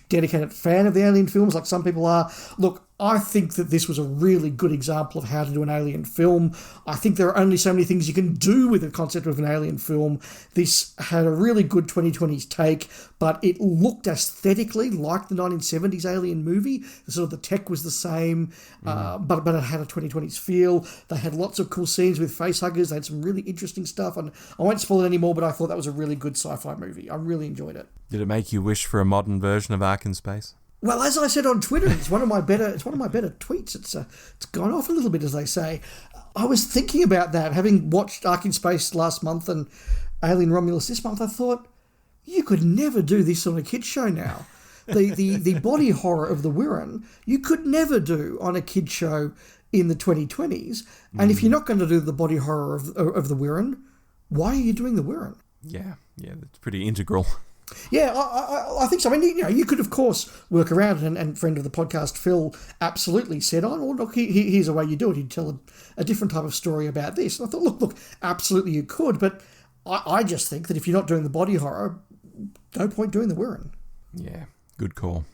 dedicated fan of the Alien films like some people are. Look, I think that this was a really good example of how to do an alien film. I think there are only so many things you can do with the concept of an alien film. This had a really good 2020s take, but it looked aesthetically like the 1970s Alien movie. Sort of the tech was the same, but it had a 2020s feel. They had lots of cool scenes with facehuggers. They had some really interesting stuff, and I won't spoil it anymore, but I thought that was a really good sci-fi movie. I really enjoyed it. Did it make you wish for a modern version of Ark in Space? Well, as I said on Twitter, it's one of my better tweets. It's gone off a little bit, as they say. I was thinking about that, having watched Ark in Space last month and Alien Romulus this month. I thought, you could never do this on a kids show now. The body horror of the Wirren, you could never do on a kids show in the 2020s. And if you're not going to do the body horror of the Wirren, why are you doing the Wirren? Yeah, that's pretty integral. Yeah, I think so. I mean, you could, of course, work around it, and friend of the podcast, Phil, absolutely said, oh, well, look, here's a way you do it. He'd tell a different type of story about this. And I thought, look, absolutely you could, but I just think that if you're not doing the body horror, no point doing the Wirren. Yeah, good call.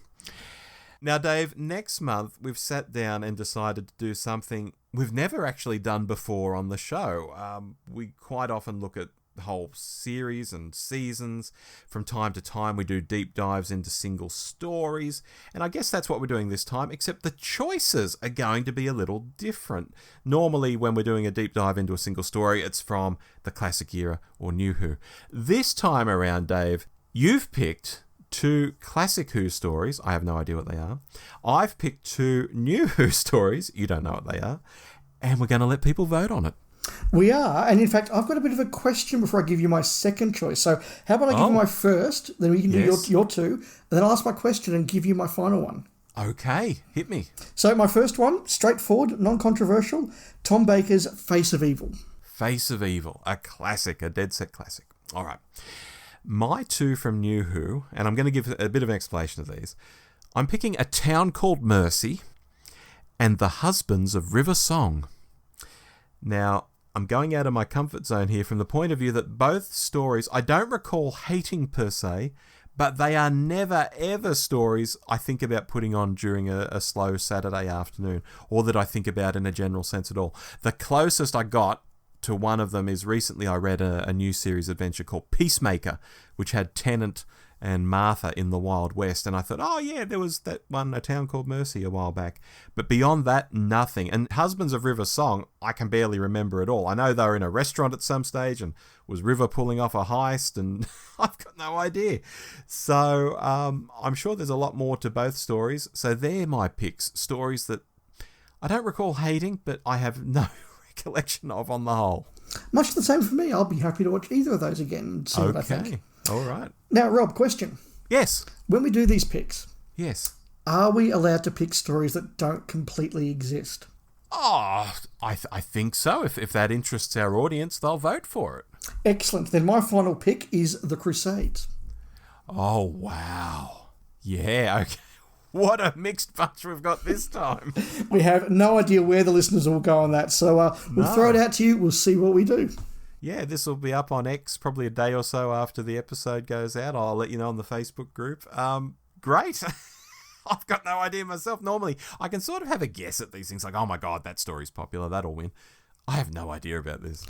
Now, Dave, next month we've sat down and decided to do something we've never actually done before on the show. We quite often look at whole series and seasons. From time to time we do deep dives into single stories, and I guess that's what we're doing this time, except the choices are going to be a little different. Normally when we're doing a deep dive into a single story, it's from the classic era or New Who. This time around, Dave, you've picked 2 classic Who stories. I have no idea what they are. I've picked 2 New Who stories. You don't know what they are, and we're going to let people vote on it. We are, and in fact, I've got a bit of a question before I give you my second choice. So how about I give you my first, then we can do your 2, and then I'll ask my question and give you my final one. Okay, hit me. So my first one, straightforward, non-controversial, Tom Baker's Face of Evil. Face of Evil, a classic, a dead set classic. All right. My 2 from New Who, and I'm going to give a bit of an explanation of these. I'm picking A Town Called Mercy and The Husbands of River Song. Now, I'm going out of my comfort zone here from the point of view that both stories I don't recall hating per se, but they are never ever stories I think about putting on during a slow Saturday afternoon, or that I think about in a general sense at all. The closest I got to one of them is recently I read a new series adventure called Peacemaker, which had Tennant and Martha in the Wild West, and I thought, oh yeah, there was that one, A Town Called Mercy, a while back. But beyond that, nothing. And Husbands of River Song, I can barely remember at all. I know they were in a restaurant at some stage, and was River pulling off a heist, and I've got no idea. So I'm sure there's a lot more to both stories. So they're my picks, stories that I don't recall hating, but I have no recollection of on the whole. Much the same for me. I'll be happy to watch either of those again and see what I think. All right. Now, Rob, question. Yes. When we do these picks, yes, are we allowed to pick stories that don't completely exist? Oh, I think so. If that interests our audience, they'll vote for it. Excellent. Then my final pick is The Crusades. Oh, wow. Yeah, okay. What a mixed bunch we've got this time. We have no idea where the listeners will go on that. So we'll throw it out to you. We'll see what we do. Yeah, this will be up on X probably a day or so after the episode goes out. I'll let you know on the Facebook group. Great. I've got no idea myself. Normally, I can sort of have a guess at these things like, oh my God, that story's popular. That'll win. I have no idea about this.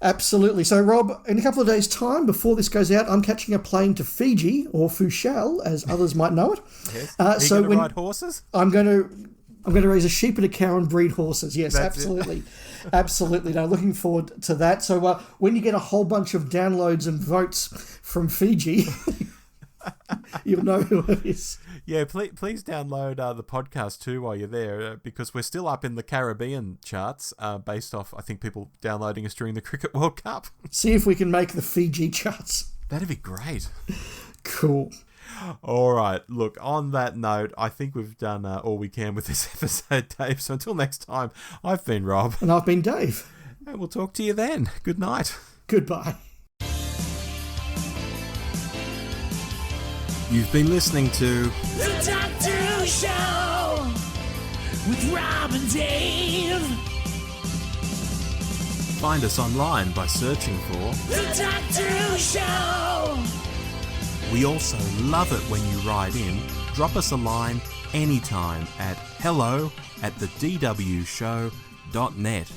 Absolutely. So, Rob, in a couple of days' time, before this goes out, I'm catching a plane to Fiji, or Fushal, as others might know it. Yes. Are you going to ride horses? I'm going to raise a sheep and a cow and breed horses. Yes, that's absolutely. Absolutely. No, looking forward to that. So when you get a whole bunch of downloads and votes from Fiji, you'll know who it is. Yeah, please download the podcast too while you're there, because we're still up in the Caribbean charts based off, I think, people downloading us during the Cricket World Cup. See if we can make the Fiji charts. That'd be great. Cool. All right. Look, on that note, I think we've done all we can with this episode, Dave. So until next time, I've been Rob. And I've been Dave. And we'll talk to you then. Good night. Goodbye. You've been listening to The Doctor Who Show with Rob and Dave. Find us online by searching for The Doctor Who Show. We also love it when you write in. Drop us a line anytime at hello@thedwshow.net.